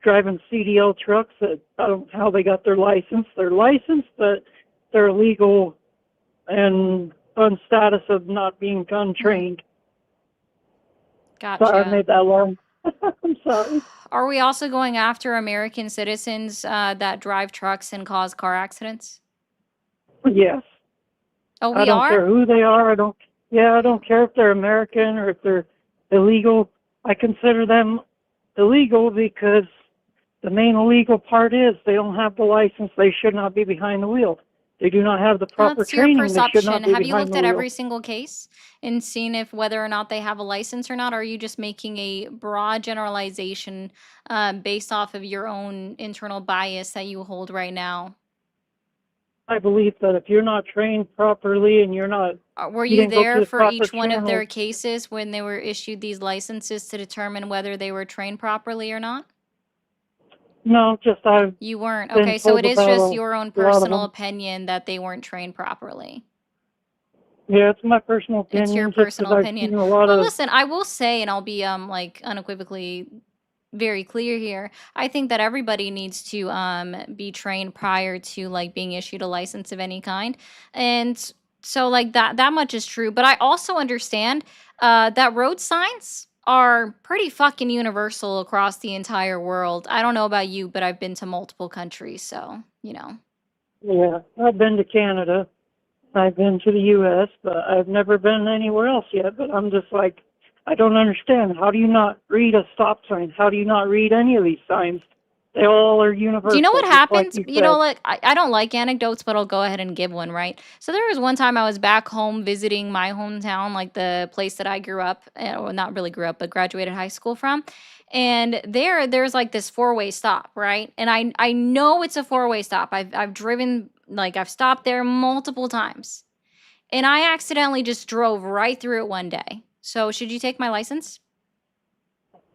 driving CDL trucks that I don't know how they got their license. They're licensed, but they're illegal and on status of not being gun trained. Gotcha. Sorry, I made that long. I'm sorry. Are we also going after American citizens that drive trucks and cause car accidents? Yes. Oh, I we don't are? care who they are. I don't care if they're American or if they're illegal. I consider them illegal because the main illegal part is they don't have the license. They should not be behind the wheel. They do not have the proper That's your training. They should not perception. be Have you behind looked the at wheel. every single case and seen if whether or not they have a license or not? Or are you just making a broad generalization based off of your own internal bias that you hold right now? I believe that if you're not trained properly and you're not, Were you you didn't go through there the for proper each one of their channels. cases when they were issued these licenses to determine whether they were trained properly or not? No, just I've You weren't. been Okay, so told it is about just a your own lot of personal them. opinion that they weren't trained properly. Yeah, it's my personal It's your opinion. Just because personal I've opinion. seen a lot Well, of. listen, I will say, and I'll be like unequivocally very clear here. I think that everybody needs to be trained prior to like being issued a license of any kind. And so like that much is true. But I also understand that road signs are pretty fucking universal across the entire world. I don't know about you, but I've been to multiple countries, so, you know. Yeah, I've been to Canada. I've been to the U.S., but I've never been anywhere else yet. But I'm just like, I don't understand. How do you not read a stop sign? How do you not read any of these signs? They all are universal. Do you know what just like happens? you You know, said. like I don't like anecdotes, but I'll go ahead and give one, right? So there was one time I was back home visiting my hometown, like the place that I grew up, well, not really grew up, but graduated high school from. And there's like this four-way stop, right? And I know it's a four-way stop. I've driven, like I've stopped there multiple times. And I accidentally just drove right through it one day. So should you take my license?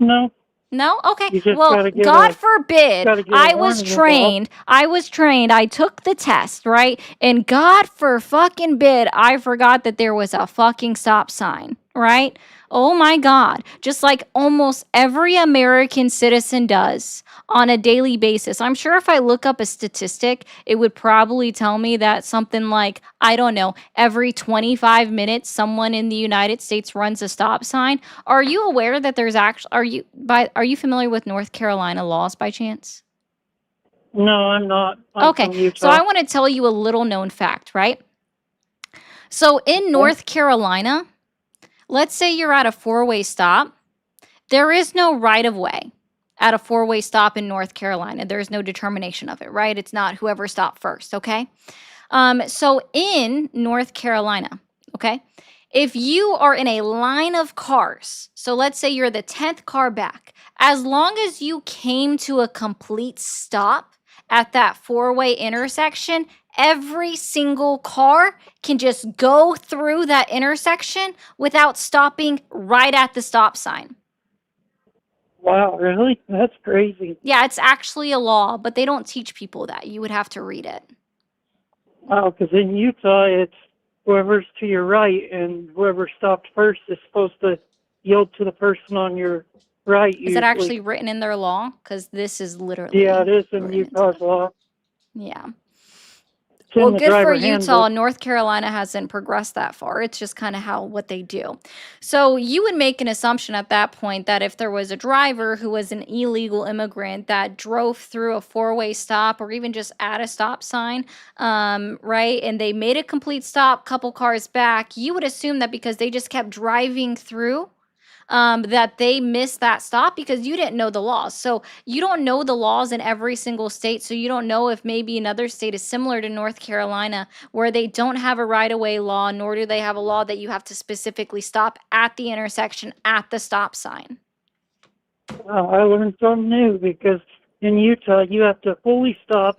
No. No? Okay. You just Well, gotta get God a forbid, gotta get a I was warning is all. trained. I was trained. I took the test, right? And God for fucking bid, I forgot that there was a fucking stop sign, right? Oh my God. Just like almost every American citizen does on a daily basis. I'm sure if I look up a statistic, it would probably tell me that something like, I don't know, every 25 minutes, someone in the United States runs a stop sign. Are you aware that there's actually, are you familiar with North Carolina laws by chance? No, I'm not. I'm Okay, from so Utah. I want to tell you a little known fact, right? So in North Carolina, let's say you're at a four-way stop. There is no right of way at a four-way stop in North Carolina. There's no determination of it, right? It's not whoever stopped first, okay? So in North Carolina, okay, if you are in a line of cars, so let's say you're the 10th car back, as long as you came to a complete stop at that four-way intersection, every single car can just go through that intersection without stopping right at the stop sign. Wow, really? That's crazy. Yeah, it's actually a law, but they don't teach people that. You would have to read it. Wow, because in Utah, it's whoever's to your right and whoever stopped first is supposed to yield to the person on your right. Is it actually written in their law? Because this is literally. Yeah, it is in Utah's law. Yeah. It's in Well, the good for driver Utah. handbook. North Carolina hasn't progressed that far. It's just kind of what they do. So you would make an assumption at that point that if there was a driver who was an illegal immigrant that drove through a four-way stop or even just at a stop sign, right, and they made a complete stop, couple cars back, you would assume that because they just kept driving through, that they missed that stop because you didn't know the laws. So you don't know the laws in every single state. So you don't know if maybe another state is similar to North Carolina where they don't have a right-of-way law, nor do they have a law that you have to specifically stop at the intersection at the stop sign. I learned something new because in Utah, you have to fully stop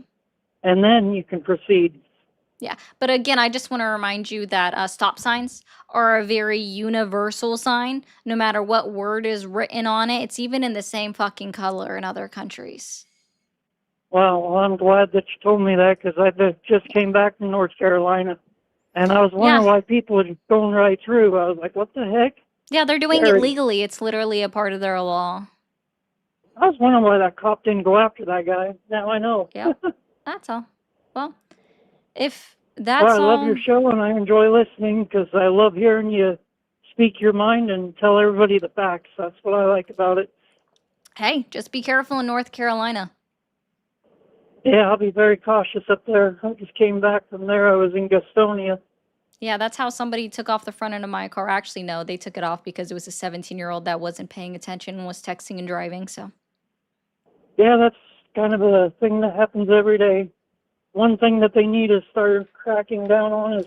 and then you can proceed. Yeah, but again, I just want to remind you that stop signs are a very universal sign. No matter what word is written on it, it's even in the same fucking color in other countries. Wow, well, I'm glad that you told me that because I just came back from North Carolina, and I was wondering why people are going right through. I was like, what the heck? Yeah, they're doing it Scary. legally. It's literally a part of their law. I was wondering why that cop didn't go after that guy. Now I know. Yeah, that's all. Well, if That's I love your all. show and I enjoy listening because I love hearing you speak your mind and tell everybody the facts. That's what I like about it. Hey, just be careful in North Carolina. Yeah, I'll be very cautious up there. I just came back from there. I was in Gastonia. Yeah, that's how somebody took off the front end of my car. Actually, no, they took it off because it was a 17-year-old that wasn't paying attention and was texting and driving. So, Yeah, that's kind of a thing that happens every day. One thing that they need to start cracking down on is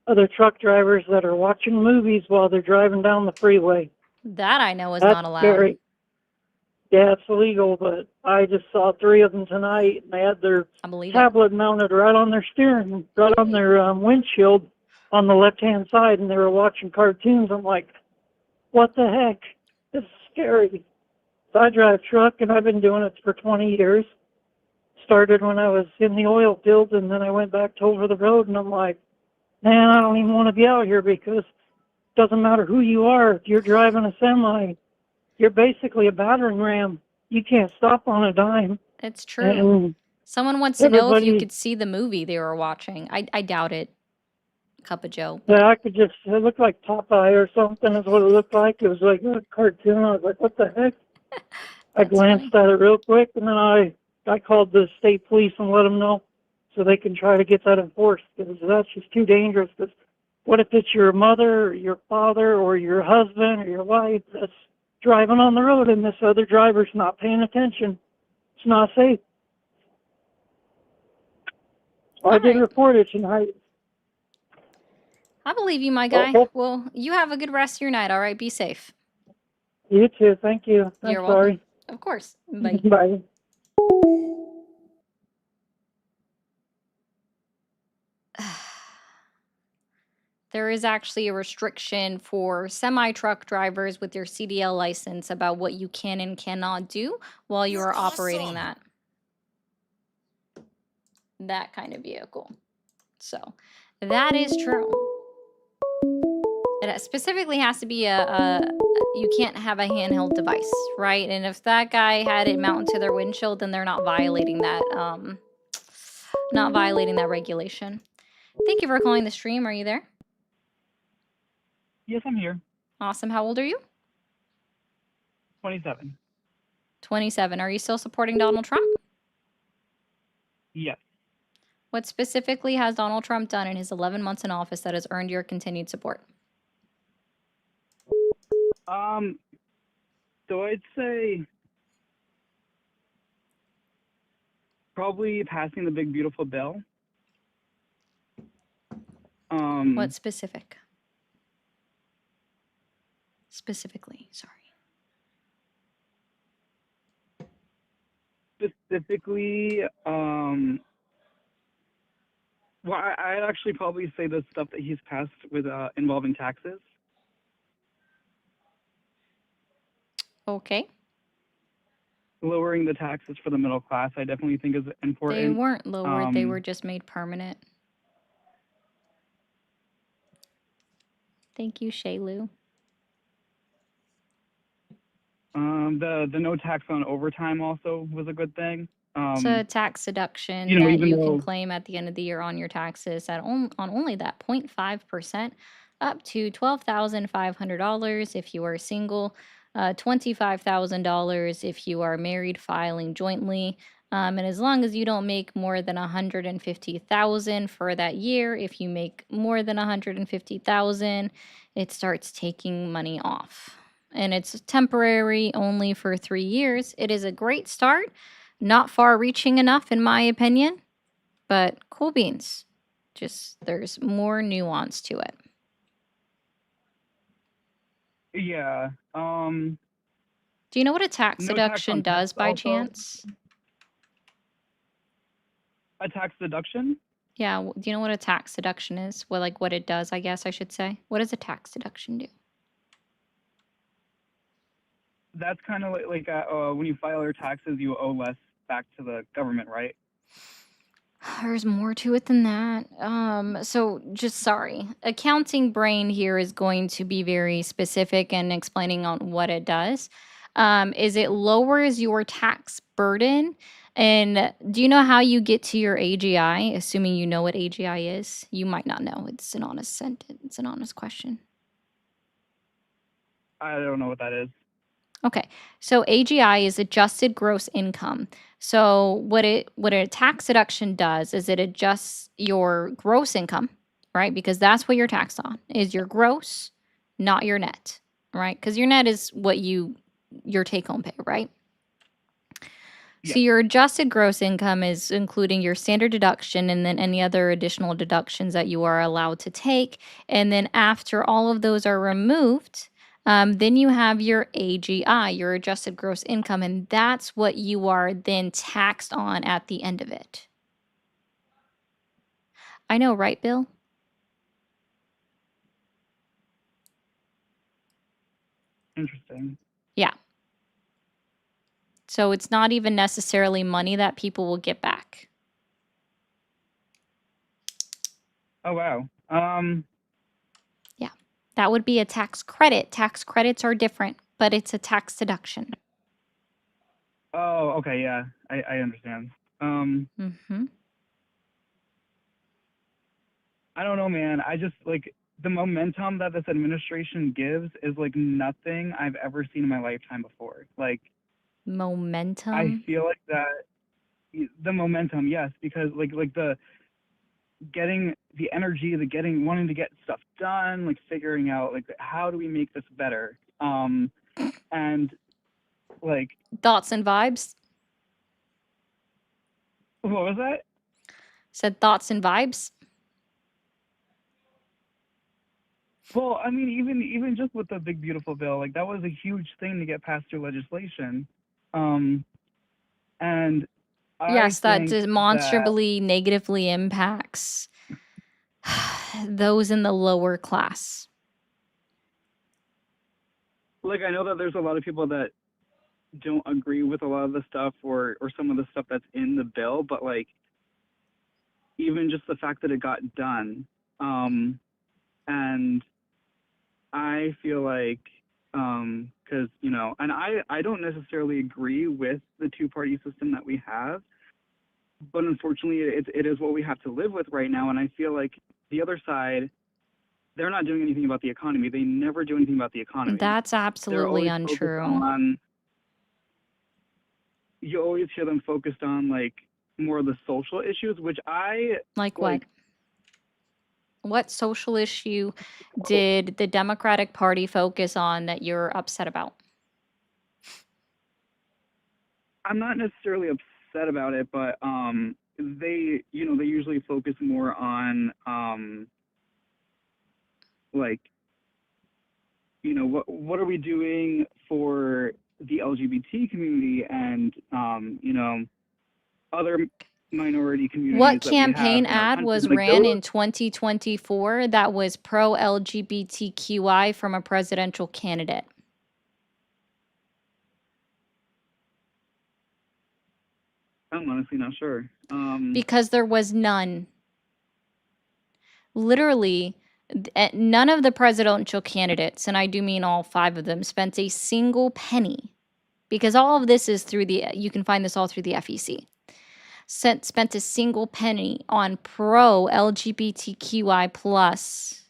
other truck drivers that are watching movies while they're driving down the freeway. that I know is That's not allowed. scary. Yeah, it's illegal, but I just saw 3 of them tonight, and they had their I believe it. tablet mounted right on their steering, right on their windshield on the left-hand side, and they were watching cartoons. I'm like, what the heck? This is scary. So I drive truck, and I've been doing it for 20 years. Started when I was in the oil fields, and then I went back to over the road, and I'm like, man, I don't even want to be out here because it doesn't matter who you are. If you're driving a semi, you're basically a battering ram. You can't stop on a dime. It's true. And Someone wants to know if you everybody, could see the movie they were watching. I doubt it. Cup of Joe. yeah, I could just, it looked like Popeye or something is what it looked like. It was like a cartoon. I was like, what the heck? I glanced at it real quick, and then I called the state police and let them know so they can try to get that enforced, because that's just too dangerous. Because what if it's your mother or your father or your husband or your wife that's driving on the road and this other driver's not paying attention? It's not safe. So I did report it tonight. I believe you, my guy. Well, you have a good rest of your night, all right? Be safe. You too. Thank you. I'm You're sorry. welcome. Of course. Bye. Bye. There is actually a restriction for semi-truck drivers with your CDL license about what you can and cannot do while you are operating that kind of vehicle. So that is true. It specifically has to be you can't have a handheld device, right? And if that guy had it mounted to their windshield, then they're not violating that regulation. Thank you for calling the stream. Are you there? Yes, I'm here. Awesome. How old are you? 27. 27. Are you still supporting Donald Trump? Yes. What specifically has Donald Trump done in his 11 months in office that has earned your continued support? So I'd say probably passing the big beautiful bill. What specific? Specifically, sorry. Specifically, well, I'd actually probably say the stuff that he's passed with involving taxes. Okay. Lowering the taxes for the middle class, I definitely think is important. They weren't lowered. They were just made permanent. Thank you, Shaylu. The no tax on overtime also was a good thing. It's a tax deduction you know, that even you though can claim at the end of the year on your taxes on only that 0.5%, up to $12,500 if you are single, $25,000 if you are married filing jointly, and as long as you don't make more than $150,000 for that year, if you make more than $150,000, it starts taking money off. And it's temporary, only for 3 years. It is a great start. Not far-reaching enough, in my opinion, but cool beans. Just there's more nuance to it. yeah. Do you know what a tax No tax deduction on does pets by also. chance? A tax deduction? Yeah, do you know what a tax deduction is? Well, like what it does, I guess I should say. What does a tax deduction do? That's kind of like when you file your taxes, you owe less back to the government, right? There's more to it than that. So just sorry. Accounting brain here is going to be very specific and explaining on what it does. Is it lowers your tax burden And do you know how you get to your AGI, assuming you know what AGI is? You might not know. It's an honest sentence. It's an honest question. I don't know what that is. Okay. So AGI is adjusted gross income. So what a tax deduction does is it adjusts your gross income, right? Because that's what you're taxed on, is your gross, not your net, right? Because your net is what your take home pay, right? So your adjusted gross income is including your standard deduction and then any other additional deductions that you are allowed to take. And then after all of those are removed, then you have your AGI, your adjusted gross income, and that's what you are then taxed on at the end of it. I know, right, Bill? Interesting. Yeah. So it's not even necessarily money that people will get back. Oh wow. Yeah. That would be a tax credit. Tax credits are different, but it's a tax deduction. Oh, okay, yeah. I understand. Mm-hmm. I don't know, man. I just like the momentum that this administration gives is like nothing I've ever seen in my lifetime before. Like Momentum. I feel like that the momentum, yes, because like the getting the energy, wanting to get stuff done, like figuring out like how do we make this better? And like Thoughts and vibes. what was that? Said thoughts and vibes. Well, I mean, even just with the big beautiful bill, like that was a huge thing to get passed through legislation. And Yes, that think that demonstrably negatively impacts those in the lower class. like I know that there's a lot of people that don't agree with a lot of the stuff or some of the stuff that's in the bill, but like even just the fact that it got done, and I feel like because you know, and I don't necessarily agree with the two-party system that we have, but unfortunately it is what we have to live with right now. And I feel like the other side, they're not doing anything about the economy. They never do anything about the economy. That's absolutely untrue. You always hear them focused on like more of the social issues, which I Like what? What social issue did the Democratic Party focus on that you're upset about? I'm not necessarily upset about it, but they usually focus more on like what are we doing for the LGBT community and other minority communities. What that we have campaign in our ad country. was Like, ran those- in 2024 that was pro LGBTQI from a presidential candidate? I'm honestly not sure. Because there was none. Literally, none of the presidential candidates, and I do mean all 5 of them, spent a single penny. Because all of this is through you can find this all through the FEC. Spent a single penny on pro LGBTQI plus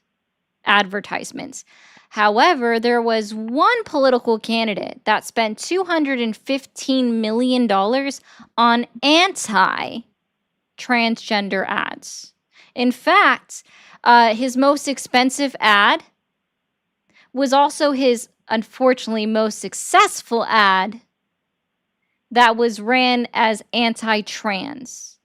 advertisements. However, there was one political candidate that spent $215 million on anti-transgender ads. In fact, his most expensive ad was also his, unfortunately, most successful ad that was ran as anti-trans.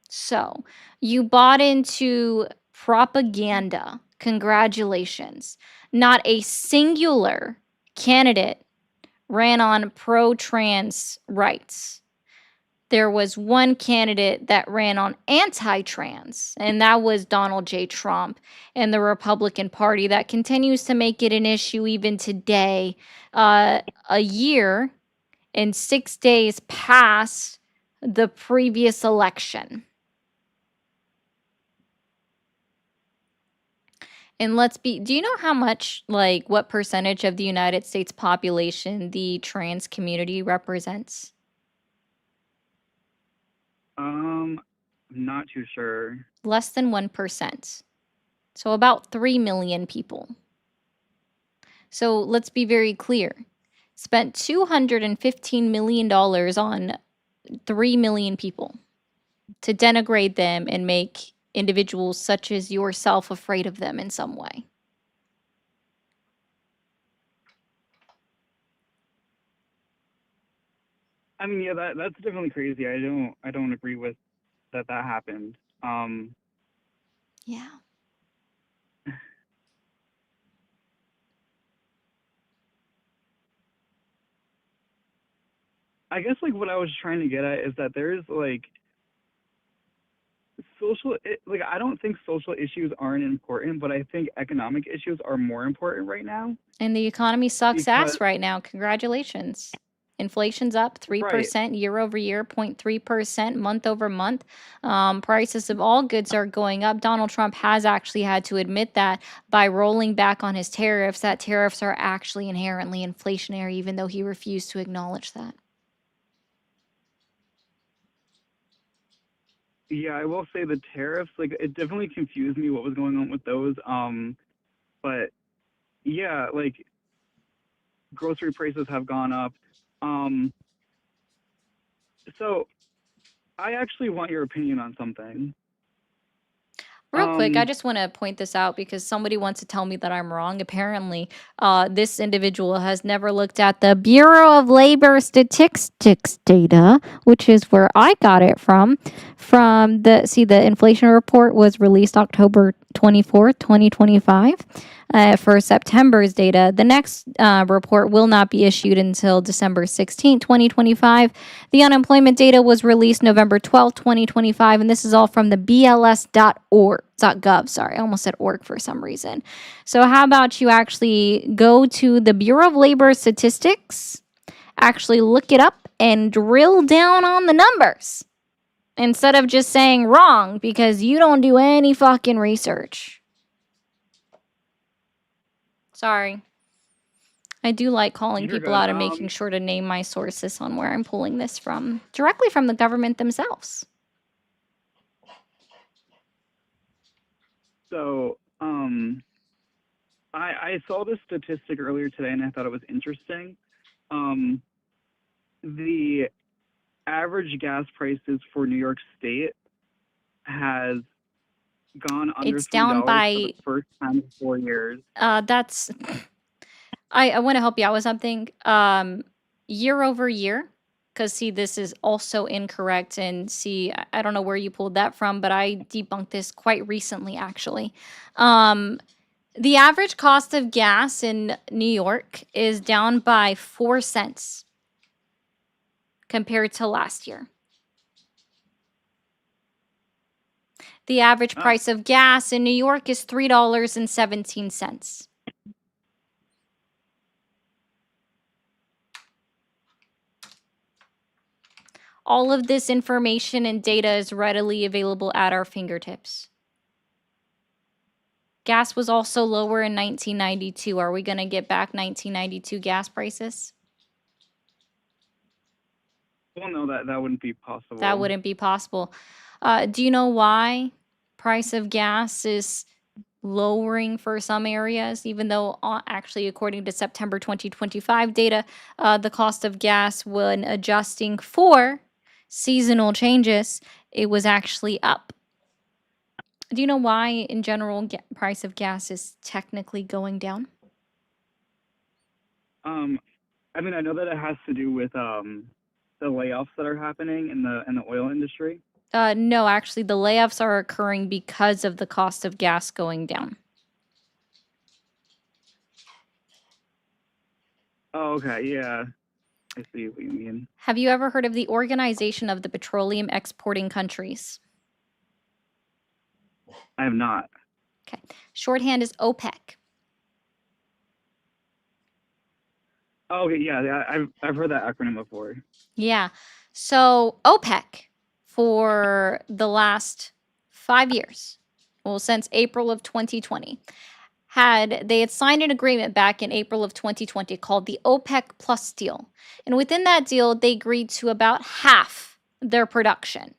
So, you bought into propaganda. Congratulations. Not a singular candidate ran on pro-trans rights. There was one candidate that ran on anti-trans, and that was Donald J. Trump and the Republican Party. That continues to make it an issue even today, a year and 6 days past the previous election. And do you know how much, like, what percentage of the United States population the trans community represents? I'm not too sure. Less than 1%. So about 3 million people. So let's be very clear. Spent $215 million on 3 million people to denigrate them and make individuals such as yourself afraid of them in some way. I mean, yeah, that's definitely crazy. I don't agree with that happened. Yeah. I guess like what I was trying to get at is that there's like like I don't think social issues aren't important, but I think economic issues are more important right now. And the economy sucks Because- ass right now. Congratulations. Inflation's up 3% year over year, 0.3% month over month. Prices of all goods are going up. Donald Trump has actually had to admit that by rolling back on his tariffs, that tariffs are actually inherently inflationary, even though he refused to acknowledge that. Yeah, I will say the tariffs, like it definitely confused me what was going on with those. But yeah, like grocery prices have gone up. So I actually want your opinion on something. Real quick, I just want to point this out because somebody wants to tell me that I'm wrong. Apparently, this individual has never looked at the Bureau of Labor Statistics data, which is where I got it from. The inflation report was released October 24th, 2025. For September's data, the next report will not be issued until December 16th, 2025. The unemployment data was released November 12th, 2025, and this is all from the bls.gov. Sorry, I almost said org for some reason. So how about you actually go to the Bureau of Labor Statistics, actually look it up, and drill down on the numbers instead of just saying wrong because you don't do any fucking research. Sorry. I do like calling You're people good. out and making sure to name my sources on where I'm pulling this from, directly from the government themselves. So, I saw this statistic earlier today and I thought it was interesting. The average gas prices for New York State has gone under It's down $3 by for the first time in 4 years. That's I want to help you out with something. Year over year, because see, this is also incorrect. And see, I don't know where you pulled that from, but I debunked this quite recently, actually. The average cost of gas in New York is down by 4 cents compared to last year. The average price of gas in New York is $3.17. All of this information and data is readily available at our fingertips. Gas was also lower in 1992. Are we going to get back 1992 gas prices? Well, no, that wouldn't be possible. That wouldn't be possible. Do you know why price of gas is lowering for some areas, even though actually according to September 2025 data, the cost of gas when adjusting for seasonal changes, it was actually up. Do you know why in general price of gas is technically going down? I mean, I know that it has to do with the layoffs that are happening in the oil industry. No, actually the layoffs are occurring because of the cost of gas going down. Oh, okay, yeah. I see what you mean. Have you ever heard of the Organization of the Petroleum Exporting Countries? I have not. Okay. Shorthand is OPEC. Oh, okay, yeah, I've heard that acronym before. Yeah. So OPEC for the last 5 years, well, since April of 2020, they had signed an agreement back in April of 2020 called the OPEC Plus deal. And within that deal, they agreed to about half their production.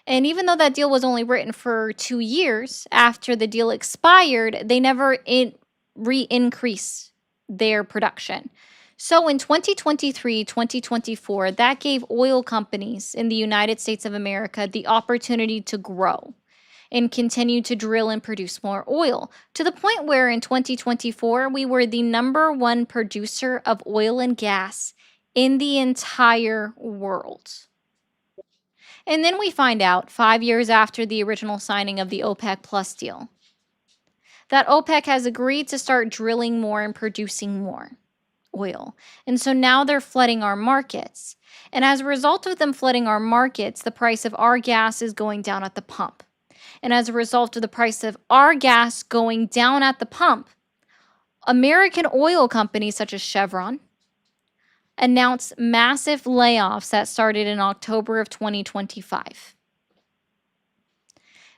And even though that deal was only written for 2 years after the deal expired, they never re-increase their production. So in 2023, 2024, that gave oil companies in the United States of America the opportunity to grow and continue to drill and produce more oil, to the point where in 2024, we were the #1 producer of oil and gas in the entire world. And then we find out 5 years after the original signing of the OPEC Plus deal that OPEC has agreed to start drilling more and producing more oil. And so now they're flooding our markets. And as a result of them flooding our markets, the price of our gas is going down at the pump. And as a result of the price of our gas going down at the pump, American oil companies such as Chevron announced massive layoffs that started in October of 2025.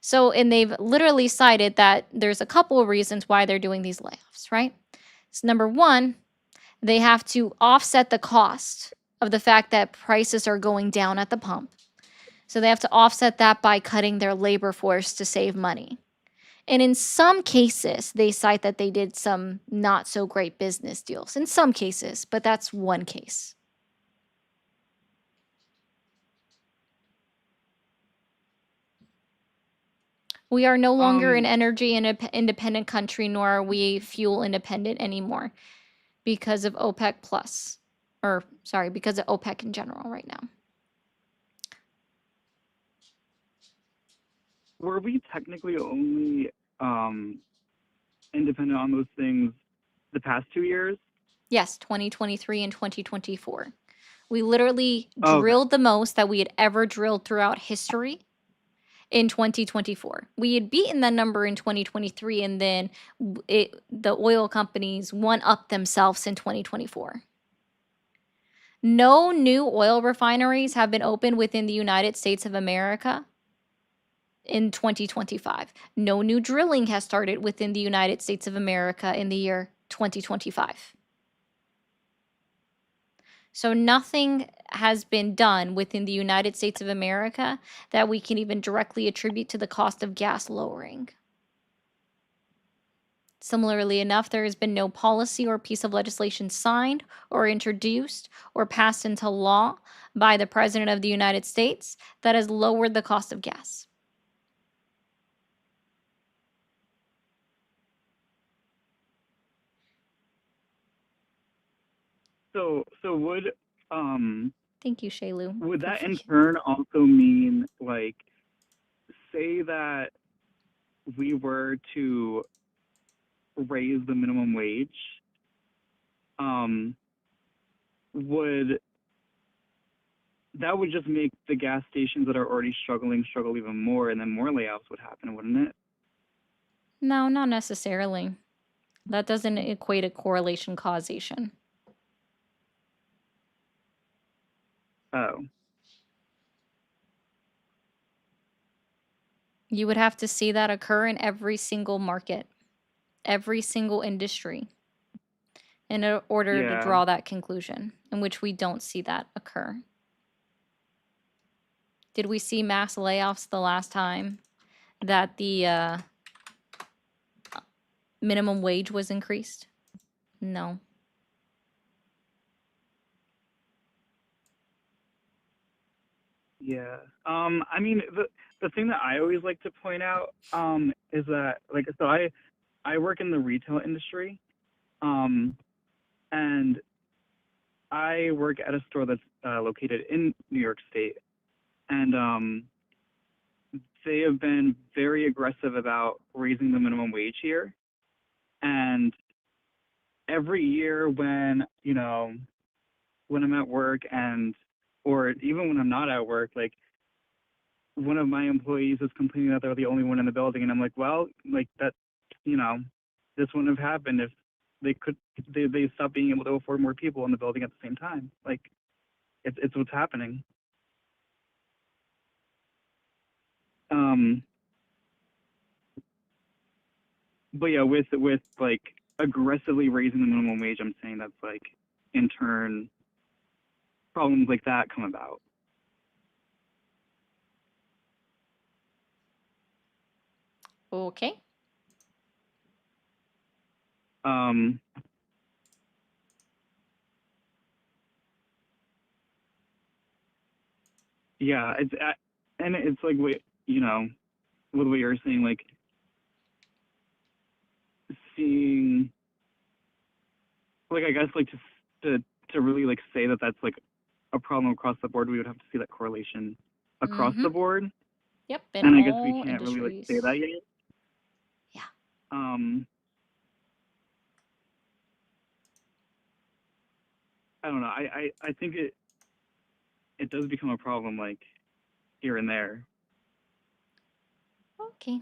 So, and they've literally cited that there's a couple of reasons why they're doing these layoffs, right? So number one, they have to offset the cost of the fact that prices are going down at the pump. So they have to offset that by cutting their labor force to save money. And in some cases, they cite that they did some not so great business deals. In some cases, but that's one case. We are no longer an energy independent country, nor are we fuel independent anymore because of OPEC Plus. Or, sorry, because of OPEC in general right now. Were we technically only independent on those things the past 2 years? Yes, 2023 and 2024. We literally drilled the most that we had ever drilled throughout history in 2024. We had beaten that number in 2023, and then the oil companies one-upped themselves in 2024. No new oil refineries have been opened within the United States of America in 2025. No new drilling has started within the United States of America in the year 2025. So nothing has been done within the United States of America that we can even directly attribute to the cost of gas lowering. Similarly enough, there has been no policy or piece of legislation signed or introduced or passed into law by the President of the United States that has lowered the cost of gas. So would Thank you, Shaylu. would that in turn also mean, like, say that we were to raise the minimum wage, would that would just make the gas stations that are already struggling struggle even more, and then more layoffs would happen, wouldn't it? No, not necessarily. That doesn't equate a correlation causation. Oh. You would have to see that occur in every single market, every single industry, in order to draw that conclusion, in which we don't see that occur. Did we see mass layoffs the last time that the minimum wage was increased? No. Yeah. I mean, the thing that I always like to point out is that, like, so I work in the retail industry, and I work at a store that's located in New York State, and they have been very aggressive about raising the minimum wage here. And every year when, you know, when I'm at work or even when I'm not at work, like, one of my employees is complaining that they're the only one in the building, and I'm like, well, like, that, you know, this wouldn't have happened if they stopped being able to afford more people in the building at the same time. Like, it's what's happening. But yeah, with like aggressively raising the minimum wage, I'm saying that's, like, in turn, problems like that come about. Okay. Yeah, and it's like what you know, with what you're saying, like seeing, like I guess like to really like say that that's like a problem across the board, we would have to see that correlation across the board. Yep. And I guess we all can't really like say industries. that yet. Yeah. I don't know. I think it does become a problem like here and there. Okay.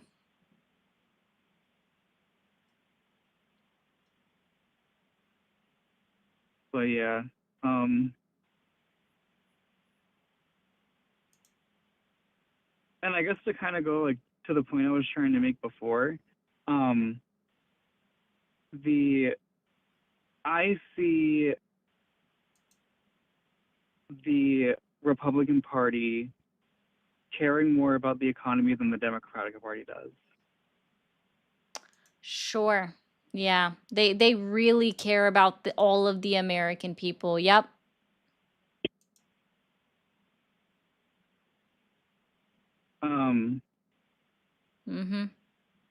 But yeah, and I guess to kind of go like to the point I was trying to make before, I see the Republican Party caring more about the economy than the Democratic Party does. Sure. Yeah. They really care about all of the American people. Yep. Mm-hmm.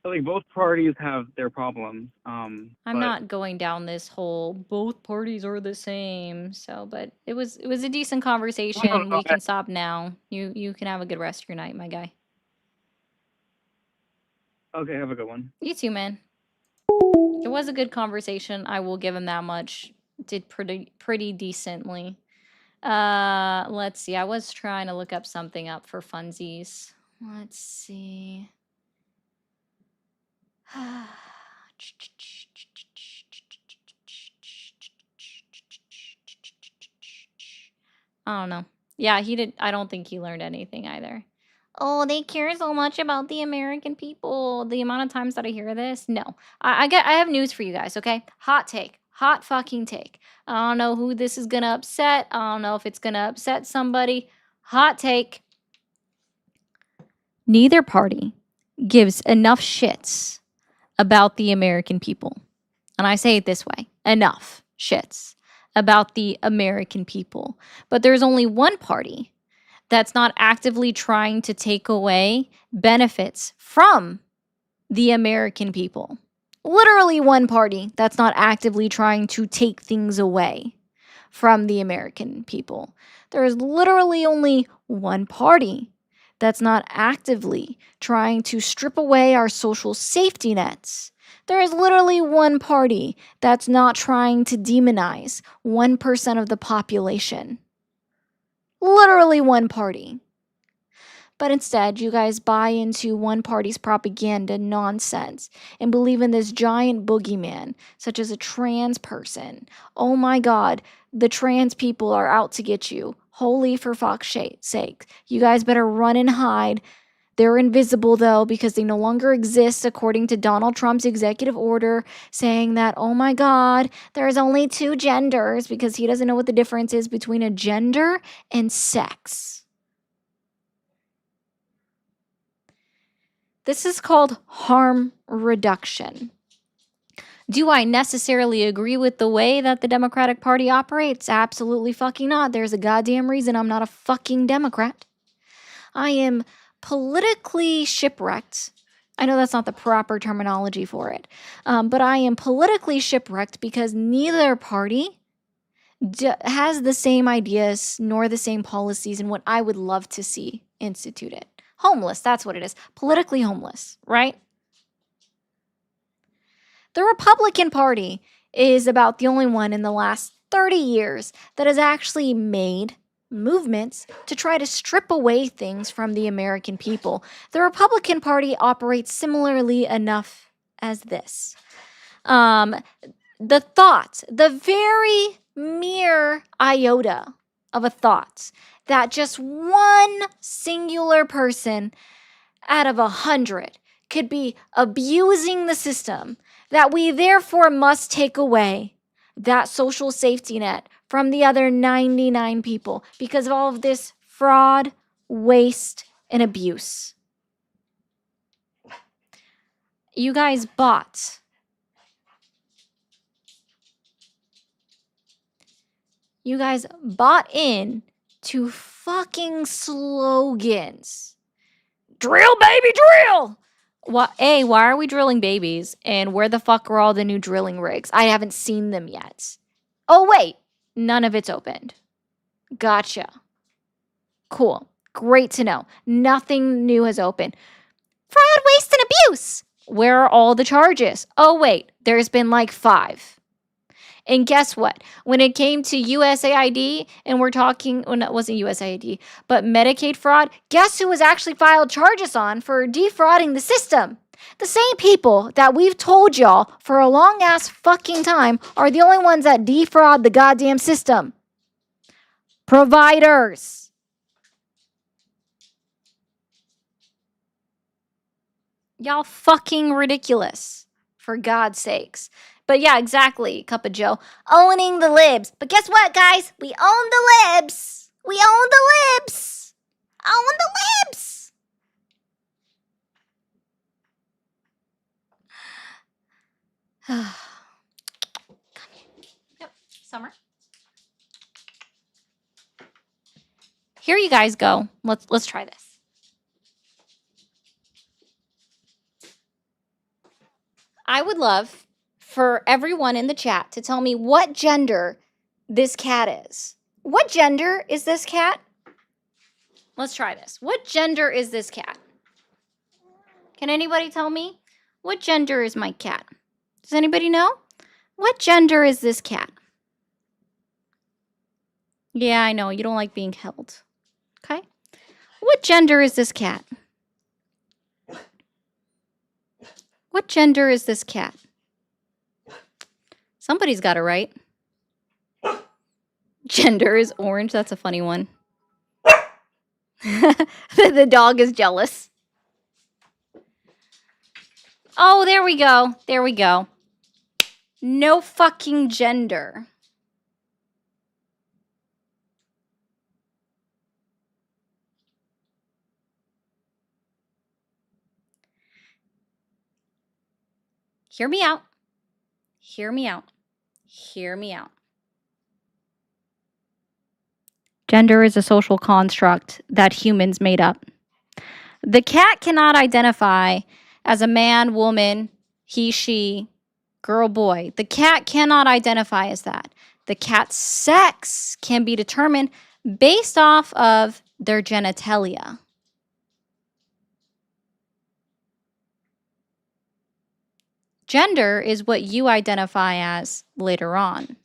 Like both parties have their problems. I'm But not going down this whole both parties are the same. So, but it was a decent conversation. We can stop now. You can have a good rest of your night, my guy. Okay, have a good one. You too, man. It was a good conversation. I will give him that much. Did pretty decently. Let's see. I was trying to look up something up for funsies. Let's see. I don't know. Yeah, he did. I don't think he learned anything either. Oh, they care so much about the American people. The amount of times that I hear this, no. I have news for you guys, okay? Hot take. Hot fucking take. I don't know who this is gonna upset. I don't know if it's gonna upset somebody. Hot take. Neither party gives enough shits about the American people. And I say it this way, enough shits about the American people. But there's only one party that's not actively trying to take away benefits from the American people. Literally one party that's not actively trying to take things away from the American people. There is literally only one party that's not actively trying to strip away our social safety nets. There is literally one party that's not trying to demonize 1% of the population. Literally one party. But instead, you guys buy into one party's propaganda nonsense and believe in this giant boogeyman, such as a trans person. Oh my God, the trans people are out to get you. Holy for fuck's sake. You guys better run and hide. They're invisible, though, because they no longer exist, according to Donald Trump's executive order, saying that, oh my God, there's only 2 genders, because he doesn't know what the difference is between a gender and sex. This is called harm reduction. Do I necessarily agree with the way that the Democratic Party operates? Absolutely fucking not. There's a goddamn reason I'm not a fucking Democrat. I am politically shipwrecked. I know that's not the proper terminology for it, but I am politically shipwrecked because neither party has the same ideas nor the same policies and what I would love to see instituted. Homeless, that's what it is. Politically homeless, right? The Republican Party is about the only one in the last 30 years that has actually made movements to try to strip away things from the American people. The Republican Party operates similarly enough as this. The thought, the very mere iota of a thought that just one singular person out of 100 could be abusing the system, that we therefore must take away that social safety net from the other 99 people because of all of this fraud, waste, and abuse. You guys bought. You guys bought in to fucking slogans. Drill, baby, drill! Why are we drilling babies? And where the fuck are all the new drilling rigs? I haven't seen them yet. Oh, wait. None of it's opened. Gotcha. Cool. Great to know. Nothing new has opened. Fraud, waste, and abuse. Where are all the charges? Oh, wait. There's been like 5. And guess what? When it came to USAID, and we're talking, well, no, it wasn't USAID, but Medicaid fraud, guess who was actually filed charges on for defrauding the system? The same people that we've told y'all for a long ass fucking time are the only ones that defraud the goddamn system. Providers. Y'all fucking ridiculous. For God's sakes. But yeah, exactly, Cup of Joe. Owning the libs. But guess what, guys? We own the libs. We own the libs. Own the libs. Yep, Summer. Here you guys go. Let's try this. I would love for everyone in the chat to tell me what gender this cat is. What gender is this cat? Let's try this. What gender is this cat? Can anybody tell me? What gender is my cat? Does anybody know? What gender is this cat? Yeah, I know. You don't like being held. Okay. What gender is this cat? What gender is this cat? Somebody's got it right. Gender is orange. That's a funny one. The dog is jealous. Oh, there we go. There we go. No fucking gender. Hear me out. Hear me out. Hear me out. Gender is a social construct that humans made up. The cat cannot identify as a man, woman, he, she, girl, boy. The cat cannot identify as that. The cat's sex can be determined based off of their genitalia. Gender is what you identify as later on.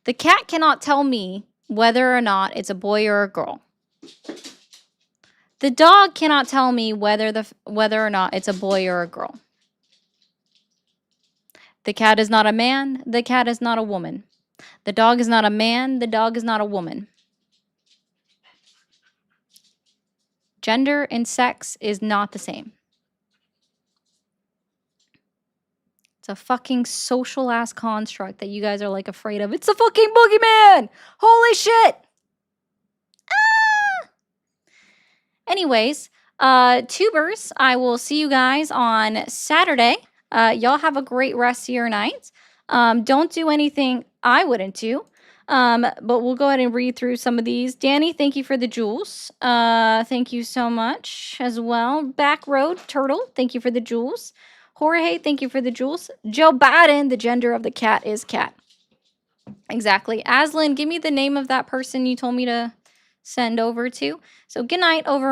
The cat cannot tell me whether or not it's a boy or a girl. The dog cannot tell me whether or not it's a boy or a girl. The cat is not a man. The cat is not a woman. The dog is not a man. The dog is not a woman. Gender and sex is not the same. It's a fucking social ass construct that you guys are like afraid of. It's a fucking boogeyman! Holy shit! Ah! Anyways, tubers, I will see you guys on Saturday. Y'all have a great rest of your night. Don't do anything I wouldn't do. But we'll go ahead and read through some of these. Danny, thank you for the jewels. Thank you so much as well. Backroad Turtle, thank you for the jewels. Jorge, thank you for the jewels. Joe Biden, the gender of the cat is cat. Exactly. Aslan, give me the name of that person you told me to send over to. So good night over